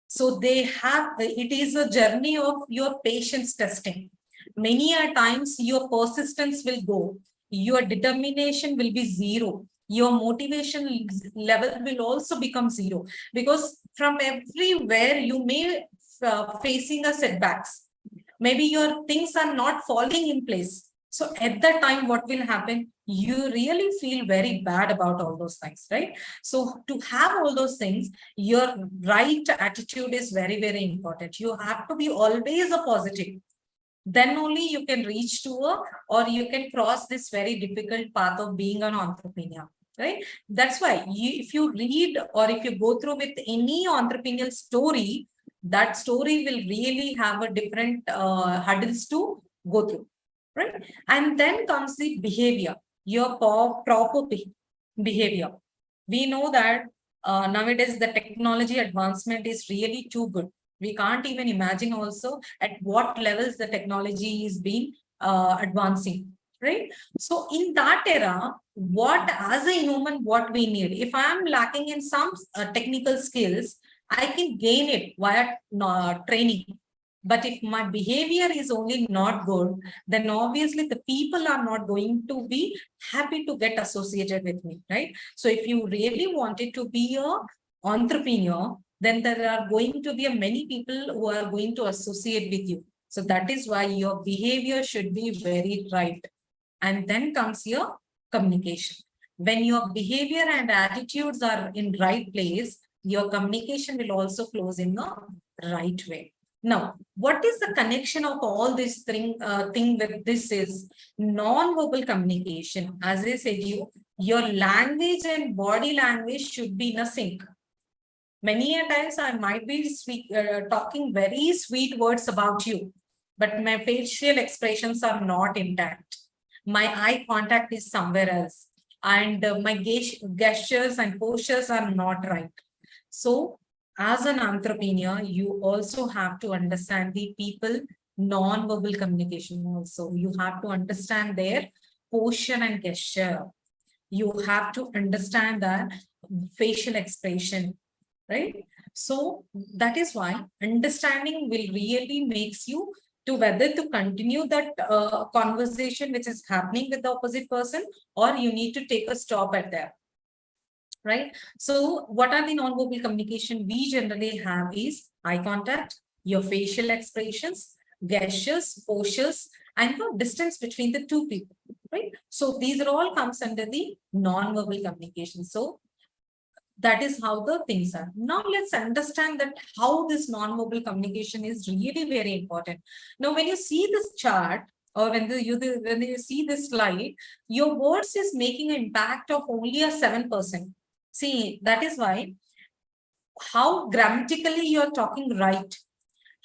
So it is a journey of your patience testing. Many a times your persistence will go, your determination will be zero, your motivation level will also become zero, because from everywhere you may facing a setbacks. Maybe your things are not falling in place. So at that time, what will happen? You really feel very bad about all those things, right? So to have all those things, your right attitude is very, very important. You have to be always a positive. Then only you can reach to or you can cross this very difficult path of being an entrepreneur, right? That's why if you read or if you go through with any entrepreneurial story, that story will really have a different hurdles to go through, right? And then comes the behavior, your proper behavior. We know that nowadays the technology advancement is really too good. We can't even imagine also at what levels the technology is being advancing, right? So in that era, what as a human, what we need, if I am lacking in some technical skills, I can gain it via training. But if my behavior is only not good, then obviously the people are not going to be happy to get associated with me, right? So if you really wanted to be an entrepreneur, then there are going to be many people who are going to associate with you. So that is why your behavior should be very right. And then comes your communication. When your behavior and attitudes are in right place, your communication will also flows in the right way. Now, what is the connection of all this thing with this is non-verbal communication. As I said, your language and body language should be in a sync. Many a times I might be talking very sweet words about you, but my facial expressions are not intact. My eye contact is somewhere else, and my gestures and postures are not right. So as an entrepreneur, you also have to understand the people non-verbal communication also. You have to understand their posture and gesture. You have to understand that facial expression, right? So that is why understanding will really makes you to whether to continue that conversation which is happening with the opposite person, or you need to take a stop at there. Right? So what are the non-verbal communication we generally have is eye contact, your facial expressions, gestures, postures, and the distance between the two people, right? So these are all comes under the non-verbal communication. So that is how the things are. Now let's understand that how this non-verbal communication is really very important. Now, when you see this chart, or when you see this slide, your words is making an impact of only a 7%. See, that is why how grammatically you're talking right,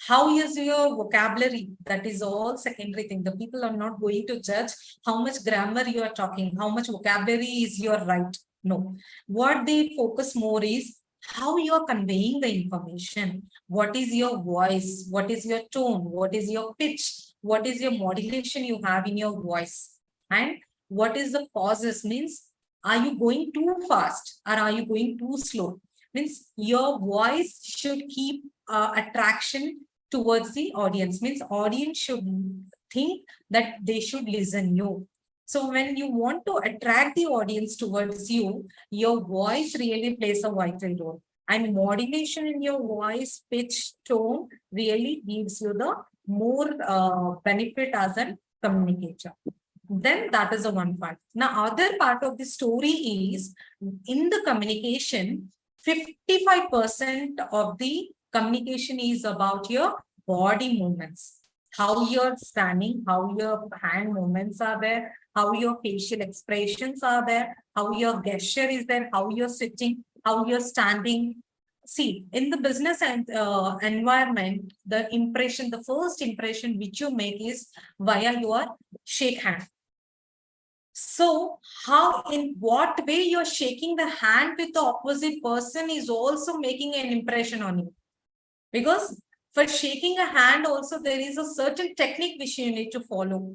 how is your vocabulary, that is all secondary thing. The people are not going to judge how much grammar you are talking, how much vocabulary is your right. No, what they focus more is how you are conveying the information, what is your voice, what is your tone, what is your pitch, what is your modulation you have in your voice, and what is the pauses, means are you going too fast or are you going too slow, means your voice should keep attraction towards the audience, means audience should think that they should listen you. So when you want to attract the audience towards you, your voice really plays a vital role, and modulation in your voice, pitch, tone really gives you the more benefit as a communicator. Then that is the one part. Now other part of the story is in the communication, 55% of the communication is about your body movements, how you're standing, how your hand movements are there, how your facial expressions are there, how your gesture is there, how you're sitting, how you're standing. See, in the business and environment, the first impression which you make is via your shake hand. So how, in what way you're shaking the hand with the opposite person is also making an impression on you. Because for shaking a hand also, there is a certain technique which you need to follow,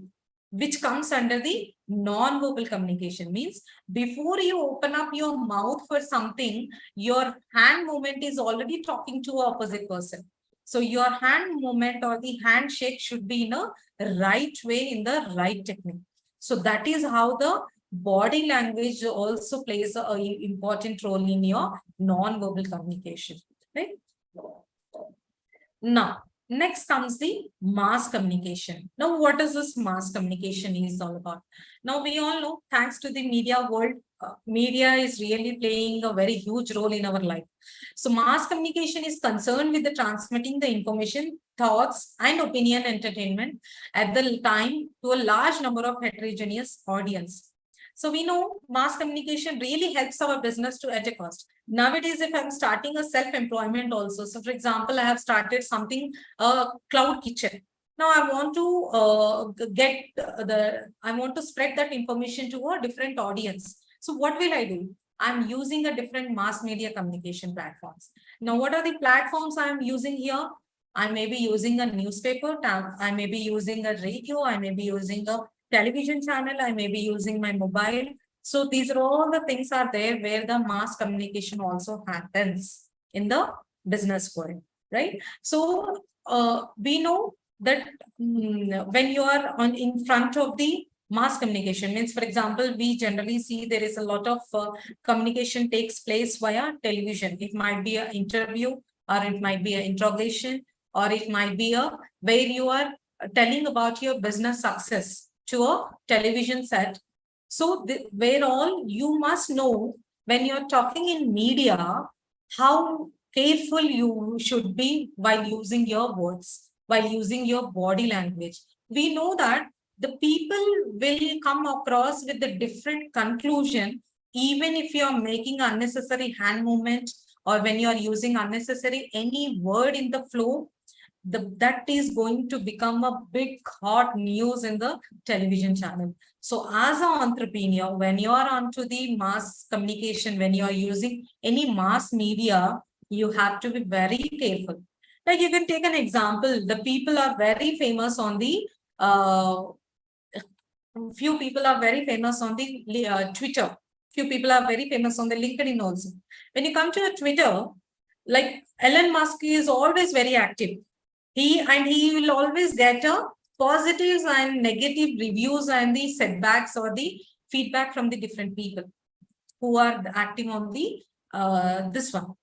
which comes under the non-verbal communication. Means before you open up your mouth for something, your hand movement is already talking to an opposite person. So your hand movement or the handshake should be in a right way, in the right technique. So that is how the body language also plays an important role in your non-verbal communication, right? Now, next comes the mass communication. Now, what is this mass communication is all about? Now, we all know, thanks to the media world, media is really playing a very huge role in our life. So, mass communication is concerned with the transmitting the information, thoughts, and opinion entertainment at the time to a large number of heterogeneous audience. So we know mass communication really helps our business to at a cost. Nowadays, if I'm starting a self-employment also, so for example, I have started something, cloud kitchen. Now I want to I want to spread that information to a different audience. So what will I do? I'm using a different mass media communication platforms. Now, what are the platforms I'm using here? I may be using a newspaper, I may be using a radio, I may be using a television channel, I may be using my mobile. So these are all the things are there where the mass communication also happens in the business world, right? So we know that when you are in front of the mass communication, means for example, we generally see there is a lot of communication takes place via television. It might be an interview, or it might be an interrogation, or it might be a where you are telling about your business success to a television set. So where all you must know when you're talking in media, how careful you should be while using your words, while using your body language. We know that the people will come across with a different conclusion, even if you're making unnecessary hand movement, or when you're using unnecessary any word in the flow, that is going to become a big hot news in the television channel. So as an entrepreneur, when you are onto the mass communication, when you are using any mass media, you have to be very careful. Like you can take an example, the people are very famous on the few people are very famous on the Twitter. Few people are very famous on the LinkedIn also. When you come to a Twitter, like Elon Musk is always very active. He will always get a positives and negative reviews and the setbacks or the feedback from the different people who are acting on the this one.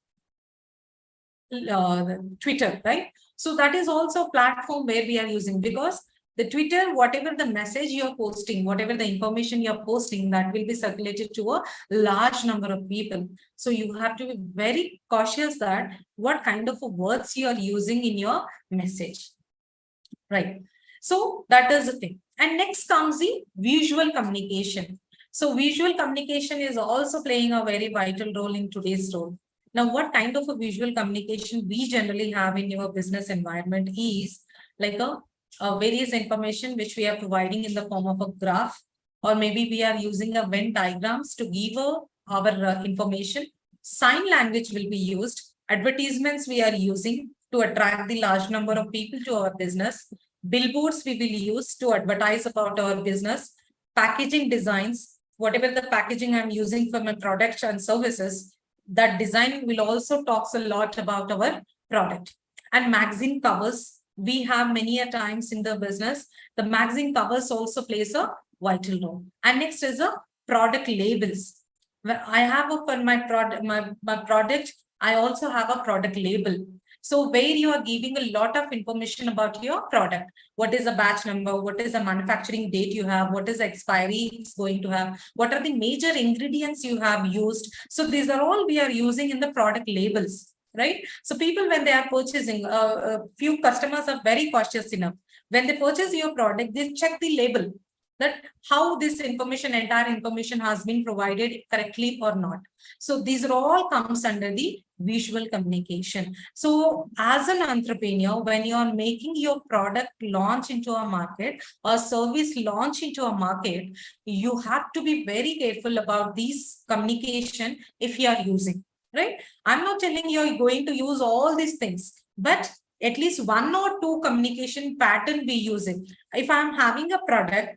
Twitter, right? So that is also a platform where we are using, because the Twitter, whatever the message you're posting, whatever the information you're posting, that will be circulated to a large number of people. So you have to be very cautious that what kind of words you are using in your message, right? So that is the thing. And next comes the visual communication. So visual communication is also playing a very vital role in today's role. Now, what kind of a visual communication we generally have in your business environment is like a various information which we are providing in the form of a graph, or maybe we are using a Venn diagrams to give our information. Sign language will be used. Advertisements we are using to attract the large number of people to our business. Billboards we will use to advertise about our business. Packaging designs, whatever the packaging I'm using for my products and services, that design will also talks a lot about our product. And magazine covers, we have many a times in the business, the magazine covers also plays a vital role. And next is a product labels. I have for my product, my product, I also have a product label. So where you are giving a lot of information about your product. What is the batch number? What is the manufacturing date you have? What is the expiry it's going to have? What are the major ingredients you have used? So these are all we are using in the product labels, right? So people, when they are purchasing, a few customers are very cautious enough. When they purchase your product, they check the label, that how this information, entire information has been provided correctly or not. So these are all comes under the visual communication. So as an entrepreneur, when you are making your product launch into a market or service launch into a market, you have to be very careful about these communication if you are using, right? I'm not telling you're going to use all these things, but at least one or two communication pattern we use it. If I'm having a product,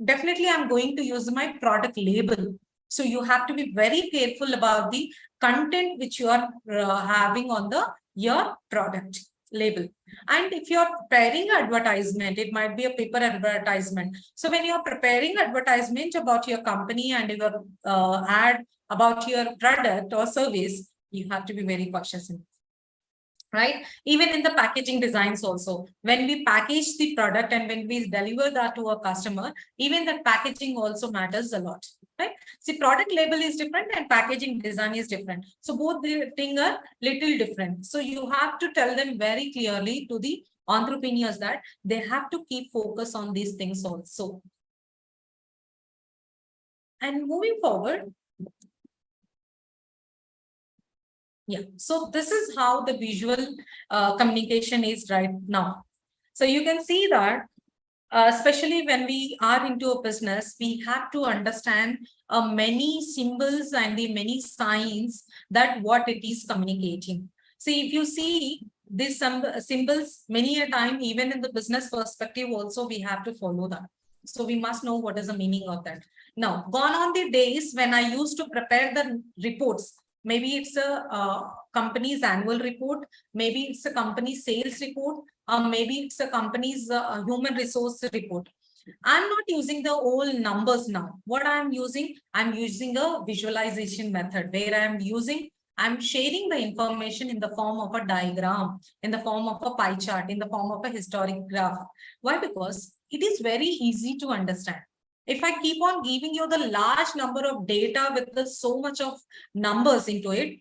definitely I'm going to use my product label. So you have to be very careful about the content which you are having on your product label. And if you're preparing advertisement, it might be a paper advertisement. So when you're preparing advertisement about your company and your ad about your product or service, you have to be very cautious in it, right? Even in the packaging designs also, when we package the product and when we deliver that to a customer, even that packaging also matters a lot, right? See, product label is different and packaging design is different. So both the thing are little different. So you have to tell them very clearly to the entrepreneurs that they have to keep focus on these things also. And moving forward, yeah, so this is how the visual communication is right now. So you can see that, especially when we are into a business, we have to understand many symbols and the many signs that what it is communicating. See, if you see these symbols, many a time, even in the business perspective also, we have to follow that. So we must know what is the meaning of that. Now, gone on the days when I used to prepare the reports. Maybe it's a company's annual report, maybe it's a company's sales report, maybe it's a company's human resource report. I'm not using the old numbers now. What I'm using a visualization method where I'm sharing the information in the form of a diagram, in the form of a pie chart, in the form of a historic graph. Why? Because it is very easy to understand. If I keep on giving you the large number of data with so much of numbers into it,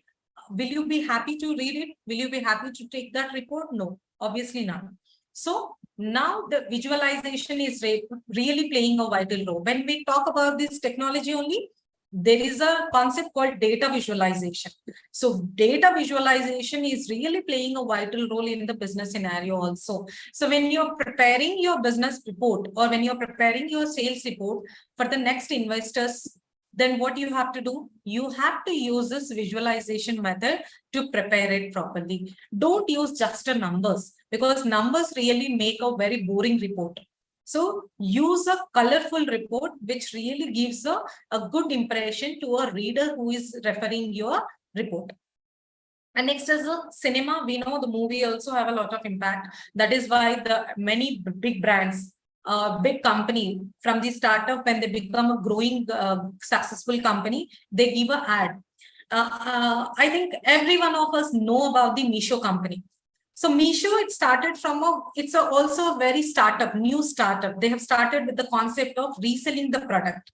will you be happy to read it? Will you be happy to take that report? No, obviously not. So now the visualization is really playing a vital role. When we talk about this technology only, there is a concept called data visualization. So data visualization is really playing a vital role in the business scenario also. So when you're preparing your business report or when you're preparing your sales report for the next investors, then what you have to do? You have to use this visualization method to prepare it properly. Don't use just a numbers, because numbers really make a very boring report. So use a colorful report which really gives a good impression to a reader who is referring your report. And next is the cinema. We know the movie also have a lot of impact. That is why the many big brands, big company from the startup, when they become a growing successful company, they give an ad. I think every one of us know about the Meesho company. So Meesho, it started from also a very new startup. They have started with the concept of reselling the product.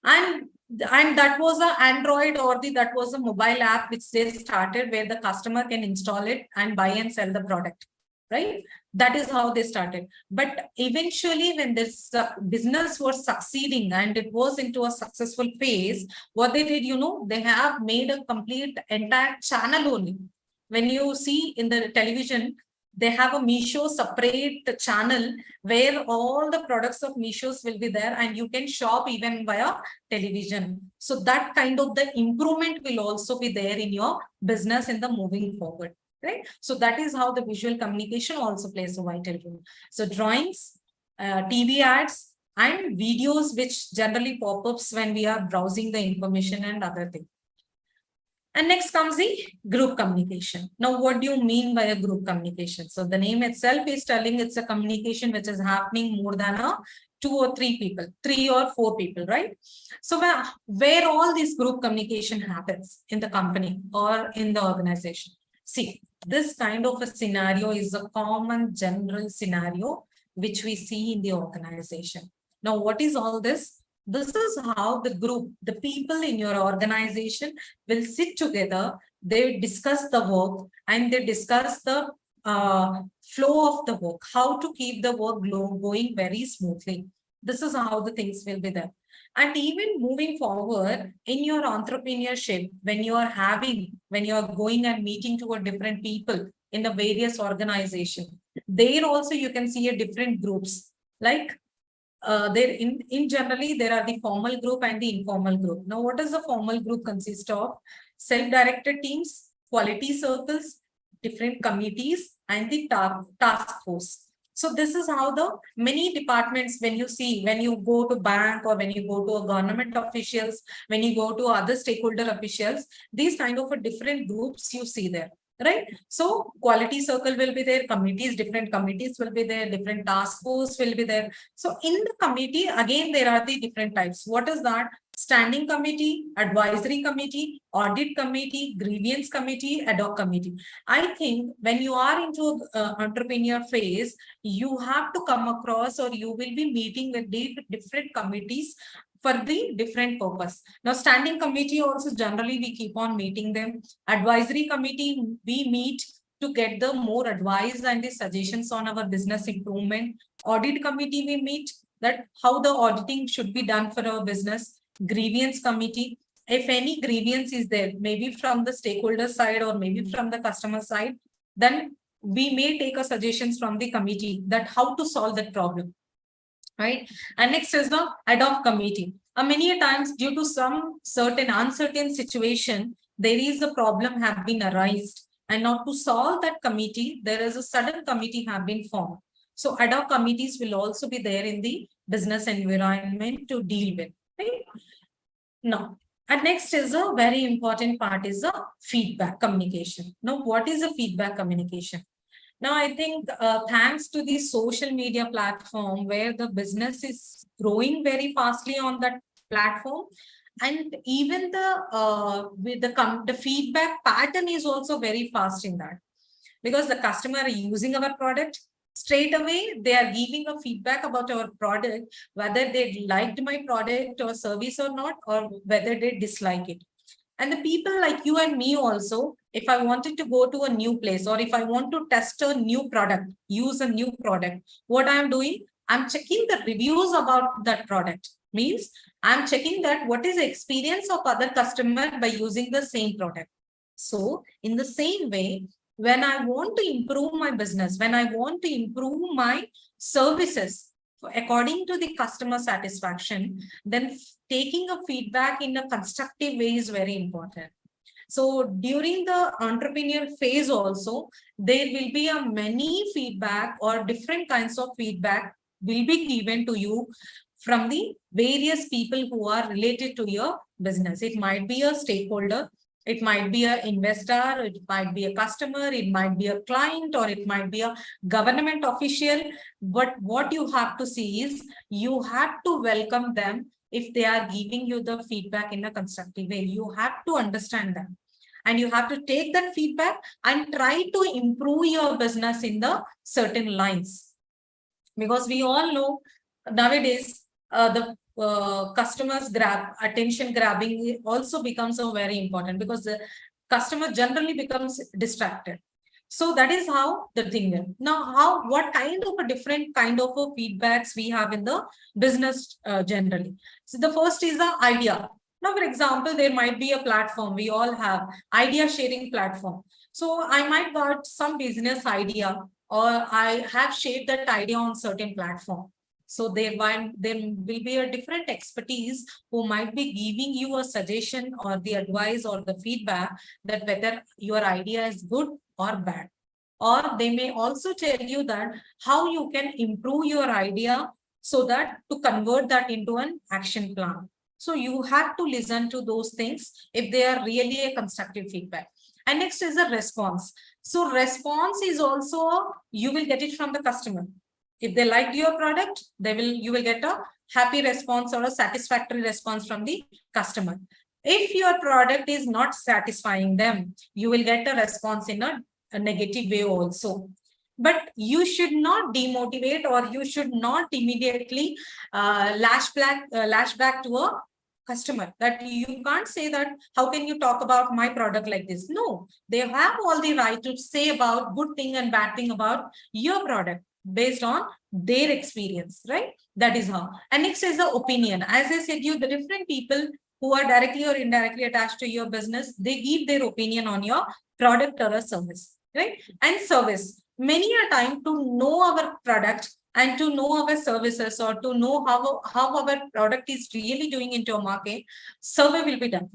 And that was a Android that was a mobile app which they started where the customer can install it and buy and sell the product, right? That is how they started. But eventually when this business was succeeding and it was into a successful phase, what they did, they have made a complete entire channel only. When you see in the television, they have a Meesho separate channel where all the products of Meesho's will be there and you can shop even via television. So that kind of the improvement will also be there in your business in the moving forward, right? So that is how the visual communication also plays a vital role. So drawings, TV ads, and videos which generally pop-ups when we are browsing the information and other things. And next comes the group communication. Now, what do you mean by a group communication? So the name itself is telling it's a communication which is happening more than 2 or 3 people, 3 or 4 people, right? So where all this group communication happens in the company or in the organization. See, this kind of a scenario is a common general scenario which we see in the organization. Now, what is all this? This is how the group, the people in your organization will sit together, they discuss the work and they discuss the flow of the work, how to keep the work going very smoothly. This is how the things will be there. And even moving forward in your entrepreneurship, when you are going and meeting to a different people in the various organizations, there also you can see a different groups like there in generally there are the formal group and the informal group. Now, what does the formal group consist of? Self-directed teams, quality circles, different committees, and the task force. So this is how the many departments, when you go to bank or when you go to a government officials, when you go to other stakeholder officials, these kind of a different groups you see there. Right? So quality circle will be there, different committees will be there, different task force will be there. So in the committee, again, there are the different types. What is that? Standing committee, advisory committee, audit committee, grievance committee, ad hoc committee. I think when you are into entrepreneur phase, you have to come across or you will be meeting with different committees for the different purpose. Now, standing committee also generally we keep on meeting them. Advisory committee, we meet to get the more advice and the suggestions on our business improvement. Audit committee, we meet that how the auditing should be done for our business. Grievance committee, if any grievance is there, maybe from the stakeholder side or maybe from the customer side, then we may take a suggestions from the committee that how to solve that problem. Right? And next is the ad hoc committee. Many times due to some certain uncertain situation, there is a problem have been arised. And now to solve that committee, there is a sudden committee have been formed. So ad hoc committees will also be there in the business environment to deal with. Right? Now, and next is a very important part is the feedback communication. Now, what is a feedback communication? Now, I think thanks to the social media platform where the business is growing very fastly on that platform, and even the feedback pattern is also very fast in that, because the customer are using our product, straight away they are giving a feedback about our product, whether they liked my product or service or not, or whether they dislike it. And the people like you and me also, if I wanted to go to a new place or if I want to test a new product, use a new product, what I'm doing, I'm checking the reviews about that product. Means I'm checking that what is the experience of other customer by using the same product. So in the same way, when I want to improve my business, when I want to improve my services, according to the customer satisfaction, then taking a feedback in a constructive way is very important. So during the entrepreneur phase also, there will be a many feedback or different kinds of feedback will be given to you from the various people who are related to your business. It might be a stakeholder, it might be an investor, it might be a customer, it might be a client, or it might be a government official. But what you have to see is you have to welcome them if they are giving you the feedback in a constructive way. You have to understand that. And you have to take that feedback and try to improve your business in the certain lines. Because we all know nowadays the customers attention grabbing also becomes a very important, because the customer generally becomes distracted. So that is how the thing is. Now, what kind of a different kind of a feedbacks we have in the business generally. So the first is the idea. Now, for example, there might be a platform. We all have idea sharing platform. So I might got some business idea, or I have shared that idea on certain platform. So there will be a different expertise who might be giving you a suggestion or the advice or the feedback that whether your idea is good or bad. Or they may also tell you that how you can improve your idea so that to convert that into an action plan. So you have to listen to those things if they are really a constructive feedback. And next is a response. So response is also, you will get it from the customer. If they liked your product, you will get a happy response or a satisfactory response from the customer. If your product is not satisfying them, you will get a response in a negative way also. But you should not demotivate, or you should not immediately lash back to a customer. That you can't say that, how can you talk about my product like this? No, they have all the right to say about good thing and bad thing about your product based on their experience, right? That is how. And next is the opinion. As I said, the different people who are directly or indirectly attached to your business, they give their opinion on your product or a service, right? And service. Many a time, to know our product and to know our services, or to know how our product is really doing into a market, survey will be done,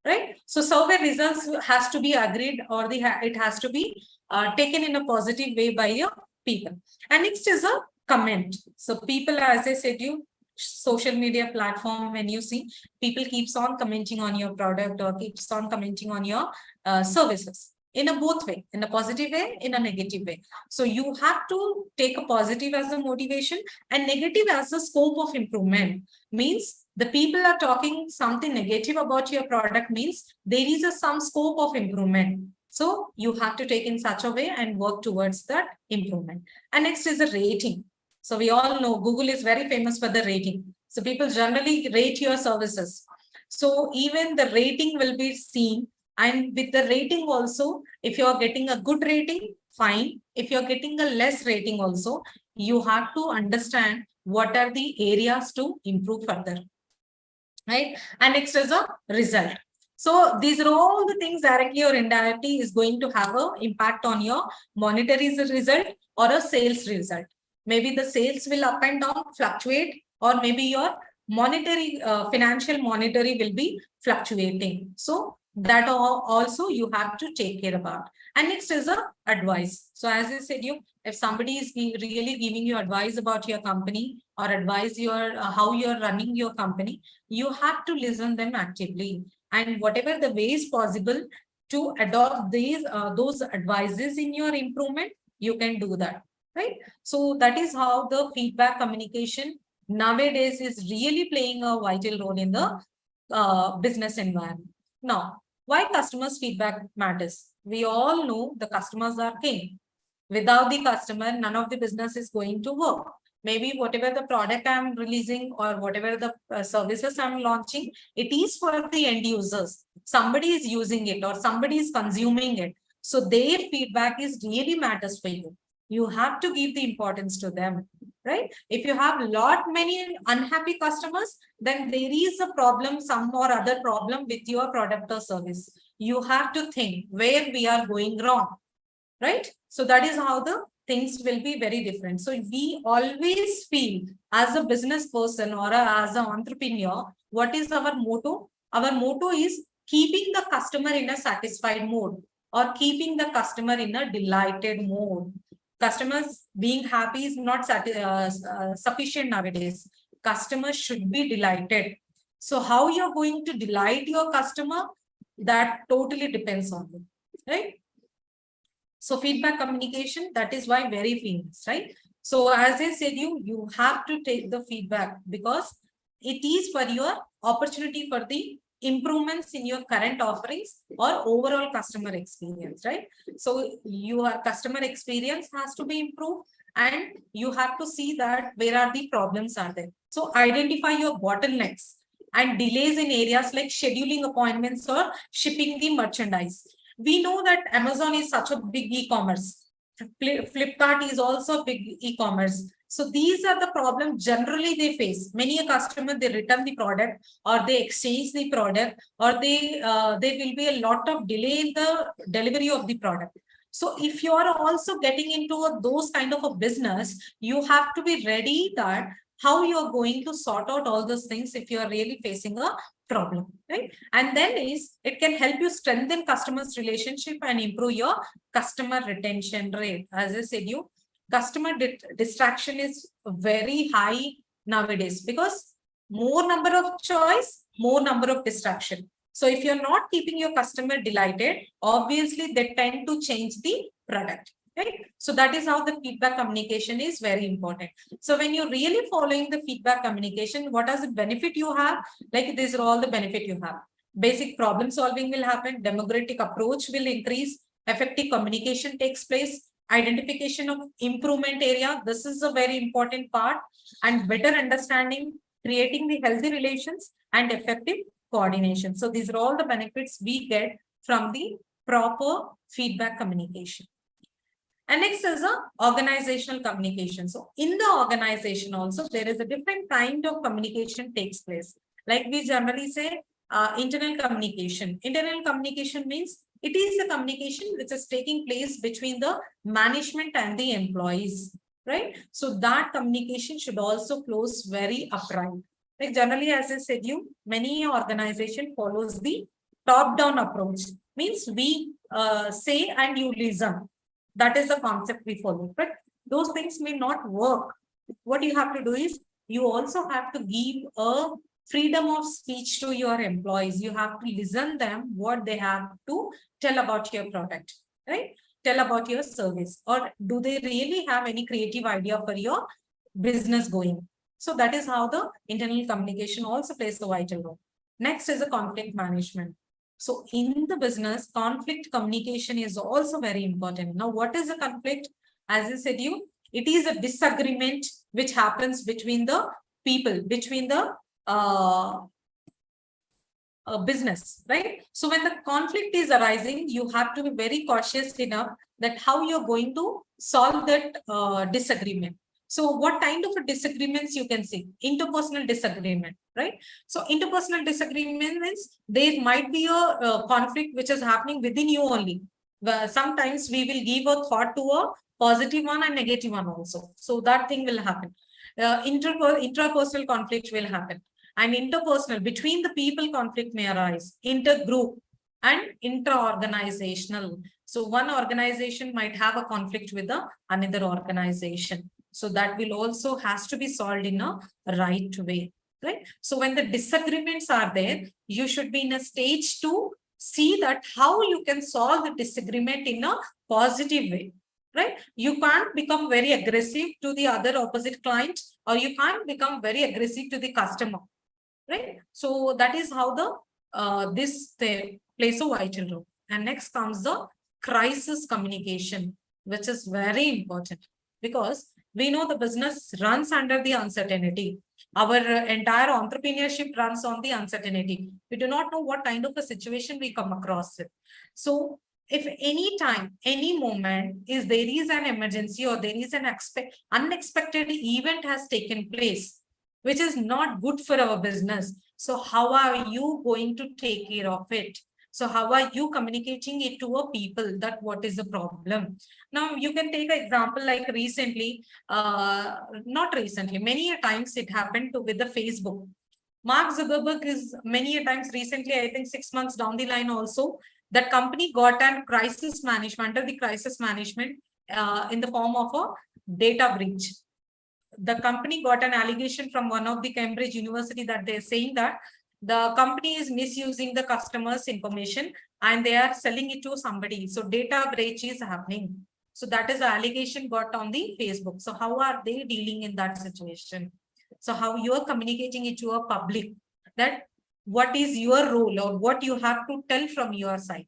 right? So survey results has to be agreed, or it has to be taken in a positive way by your people. And next is a comment. So people, as I said, social media platform, when you see people keeps on commenting on your product or keeps on commenting on your services, in a both way, in a positive way, in a negative way. So you have to take a positive as a motivation and negative as a scope of improvement. Means the people are talking something negative about your product, means there is some scope of improvement. So you have to take in such a way and work towards that improvement. And next is a rating. So we all know Google is very famous for the rating. So people generally rate your services. So even the rating will be seen. And with the rating also, if you are getting a good rating, fine. If you're getting a less rating also, you have to understand what are the areas to improve further, right? And next is a result. So these are all the things directly or indirectly is going to have an impact on your monetary result or a sales result. Maybe the sales will up and down fluctuate, or maybe your monetary, financial monetary will be fluctuating. So that also you have to take care about. And next is a advice. So as I said, if somebody is really giving you advice about your company, or advise your how you're running your company, you have to listen them actively, and whatever the ways possible to adopt those advices in your improvement, you can do that, right? So that is how the feedback communication nowadays is really playing a vital role in the business environment. Now, why customers' feedback matters? We all know the customers are king. Without the customer, none of the business is going to work. Maybe whatever the product I'm releasing, or whatever the services I'm launching, it is for the end users. Somebody is using it, or somebody is consuming it. So their feedback is really matters for you. You have to give the importance to them, right? If you have many unhappy customers, then there is a problem, some or other problem with your product or service. You have to think where we are going wrong, right? So that is how the things will be very different. So we always feel as a business person or as an entrepreneur, what is our motto? Our motto is keeping the customer in a satisfied mode, or keeping the customer in a delighted mode. Customers being happy is not sufficient nowadays. Customers should be delighted. So how you're going to delight your customer, that totally depends on you, right? So feedback communication, that is why very famous, right? So as I said, you have to take the feedback, because it is for your opportunity for the improvements in your current offerings or overall customer experience, right? So your customer experience has to be improved, and you have to see that where are the problems are there. So identify your bottlenecks and delays in areas like scheduling appointments or shipping the merchandise. We know that Amazon is such a big e-commerce. Flipkart is also big e-commerce. So these are the problems generally they face. Many a customer, they return the product or they exchange the product, or there will be a lot of delay in the delivery of the product. So if you are also getting into those kind of a business, you have to be ready that how you are going to sort out all those things if you are really facing a problem, right? And then it can help you strengthen customers' relationship and improve your customer retention rate. As I said, customer distraction is very high nowadays because more number of choice, more number of distraction. So if you're not keeping your customer delighted, obviously they tend to change the product, right? So that is how the feedback communication is very important. So when you're really following the feedback communication, what is the benefit you have? Like these are all the benefit you have. Basic problem solving will happen, democratic approach will increase, effective communication takes place, identification of improvement area, this is a very important part, and better understanding, creating the healthy relations and effective coordination. So these are all the benefits we get from the proper feedback communication. And next is a organizational communication. So in the organization also, there is a different kind of communication takes place. Like we generally say, internal communication. Internal communication means it is the communication which is taking place between the management and the employees, right? So that communication should also flows very upright. Like generally, as I said, many organization follows the top-down approach. Means we say and you listen. That is the concept we follow. But those things may not work. What you have to do is you also have to give a freedom of speech to your employees. You have to listen them what they have to tell about your product, right? Tell about your service, or do they really have any creative idea for your business going? So that is how the internal communication also plays a vital role. Next is a conflict management. So in the business, conflict communication is also very important. Now, what is a conflict? As I said, it is a disagreement which happens between the people, between the business, right? So when the conflict is arising, you have to be very cautious enough that how you're going to solve that disagreement. So what kind of a disagreements you can see? Interpersonal disagreement, right? So interpersonal disagreement means there might be a conflict which is happening within you only. Sometimes we will give a thought to a positive one and negative one also. So that thing will happen. Intrapersonal conflict will happen. And interpersonal, between the people, conflict may arise. Intergroup and inter-organizational. So one organization might have a conflict with another organization. So that will also has to be solved in a right way, right? So when the disagreements are there, you should be in a stage to see that how you can solve the disagreement in a positive way, right? You can't become very aggressive to the other opposite client, or you can't become very aggressive to the customer, right? So that is how the this plays a vital role. And next comes the crisis communication, which is very important because we know the business runs under the uncertainty. Our entire entrepreneurship runs on the uncertainty. We do not know what kind of a situation we come across with. So if any time, any moment is there is an emergency or there is an unexpected event has taken place, which is not good for our business. So how are you going to take care of it? So how are you communicating it to a people that what is the problem? Now you can take an example like recently, not recently, many a times it happened with the Facebook. Mark Zuckerberg is many a times recently, I think 6 months down the line also, that company got a crisis management, under the crisis management in the form of a data breach. The company got an allegation from one of the Cambridge University that they're saying that the company is misusing the customer's information and they are selling it to somebody. So data breach is happening. So that is the allegation got on the Facebook. So how are they dealing in that situation? So how you are communicating it to a public, that what is your role or what you have to tell from your side.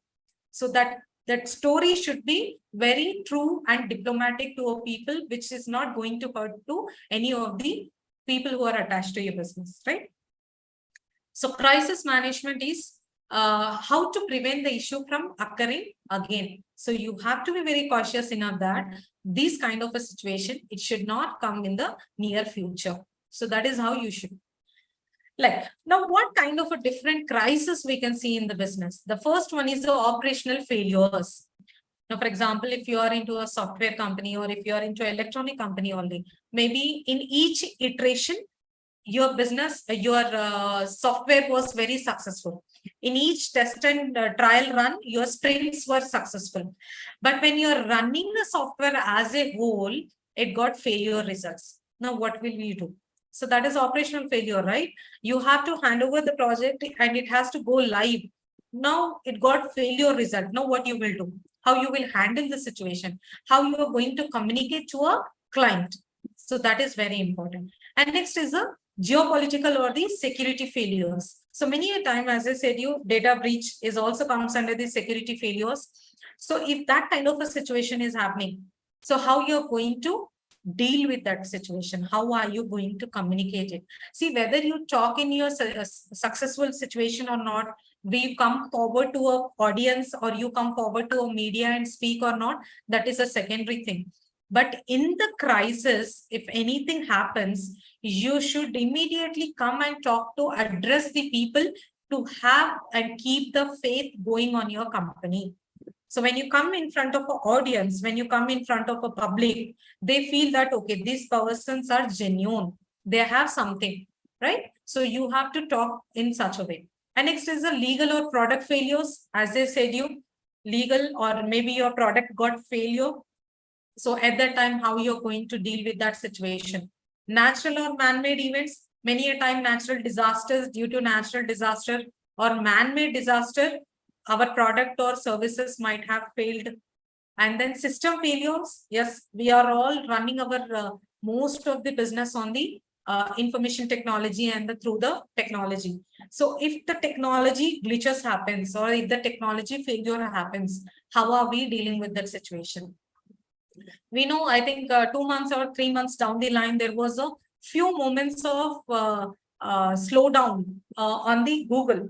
So that story should be very true and diplomatic to a people, which is not going to hurt to any of the people who are attached to your business, right? So crisis management is how to prevent the issue from occurring again. So you have to be very cautious enough that this kind of a situation, it should not come in the near future. So that is how you should. Like, now what kind of a different crisis we can see in the business? The first one is the operational failures. Now, for example, if you are into a software company or if you are into electronic company only, maybe in each iteration, your business, your software was very successful. In each test and trial run, your sprints were successful. But when you're running the software as a whole, it got failure results. Now, what will you do? So that is operational failure, right? You have to hand over the project and it has to go live. Now it got failure result. Now what you will do? How you will handle the situation? How you are going to communicate to a client? So that is very important. And next is the geopolitical or the security failures. So many a time, as I said, you data breach is also comes under the security failures. So if that kind of a situation is happening, so how you're going to deal with that situation? How are you going to communicate it? See, whether you talk in your successful situation or not, we come forward to a audience or you come forward to a media and speak or not, that is a secondary thing. But in the crisis, if anything happens, you should immediately come and talk to address the people to have and keep the faith going on your company. So when you come in front of an audience, when you come in front of a public, they feel that, okay, these persons are genuine. They have something, right? So you have to talk in such a way. And next is the legal or product failures. As I said, you legal or maybe your product got failure. So at that time, how you're going to deal with that situation? Natural or man-made events, many a time natural disasters, due to natural disaster or man-made disaster, our product or services might have failed. And then system failures. Yes, we are all running our most of the business on the information technology and through the technology. So if the technology glitches happens or if the technology failure happens, how are we dealing with that situation? We know, I think 2 months or 3 months down the line, there was a few moments of slowdown on the Google.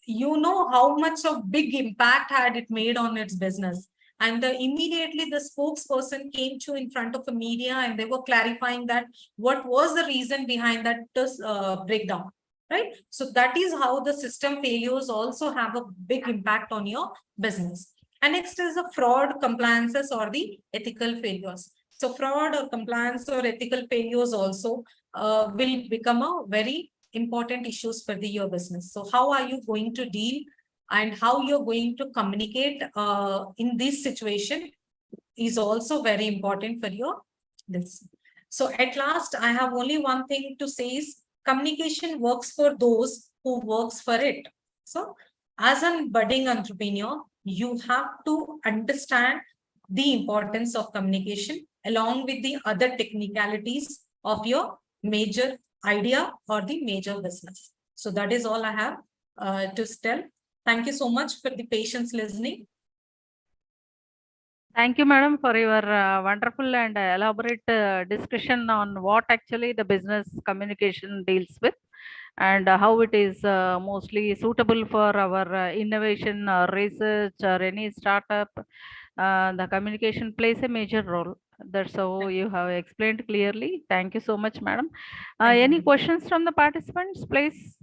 You know how much of big impact had it made on its business. And immediately the spokesperson came to in front of the media and they were clarifying that what was the reason behind that breakdown, right? So that is how the system failures also have a big impact on your business. And next is the fraud, compliances or the ethical failures. So fraud or compliance or ethical failures also will become a very important issues for your business. So how are you going to deal and how you're going to communicate in this situation is also very important for your this. So at last, I have only one thing to say is communication works for those who works for it. So as a budding entrepreneur, you have to understand the importance of communication along with the other technicalities of your major idea or the major business. So that is all I have to tell. Thank you so much for the patience listening. Thank you, madam, for your wonderful and elaborate discussion on what actually the business communication deals with and how it is mostly suitable for our innovation or research or any startup. The communication plays a major role. That's how you have explained clearly. Thank you so much, madam. Any questions from the participants, please?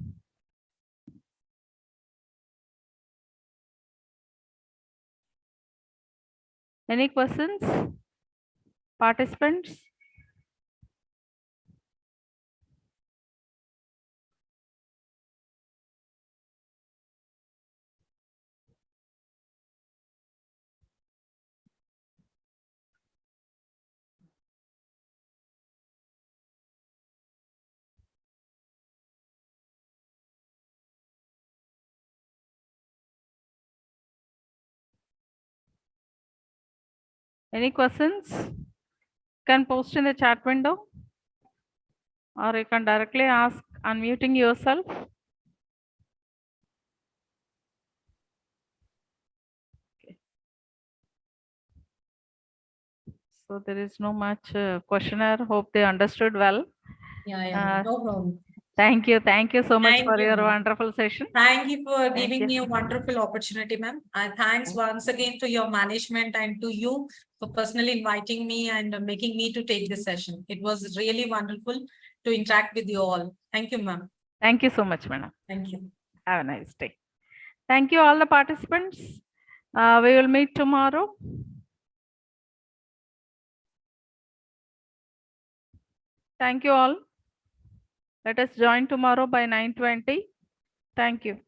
Any questions? Participants? Any questions? Can post in the chat window. or you can directly ask unmuting yourself. Okay. So there is no much questionnaire. Hope they understood well. Yeah, no problem. Thank you so much Thank for you, your ma'am. wonderful session. Thank you for Thank giving you. me a wonderful opportunity, ma'am. And thanks once again to your management and to you for personally inviting me and making me to take this session. It was really wonderful to interact with you all. Thank you, ma'am. Thank you so much, madam. Thank you. Have a nice day. Thank you all the participants. We will meet tomorrow. Thank you all. Let us join tomorrow by 9:20. Thank you.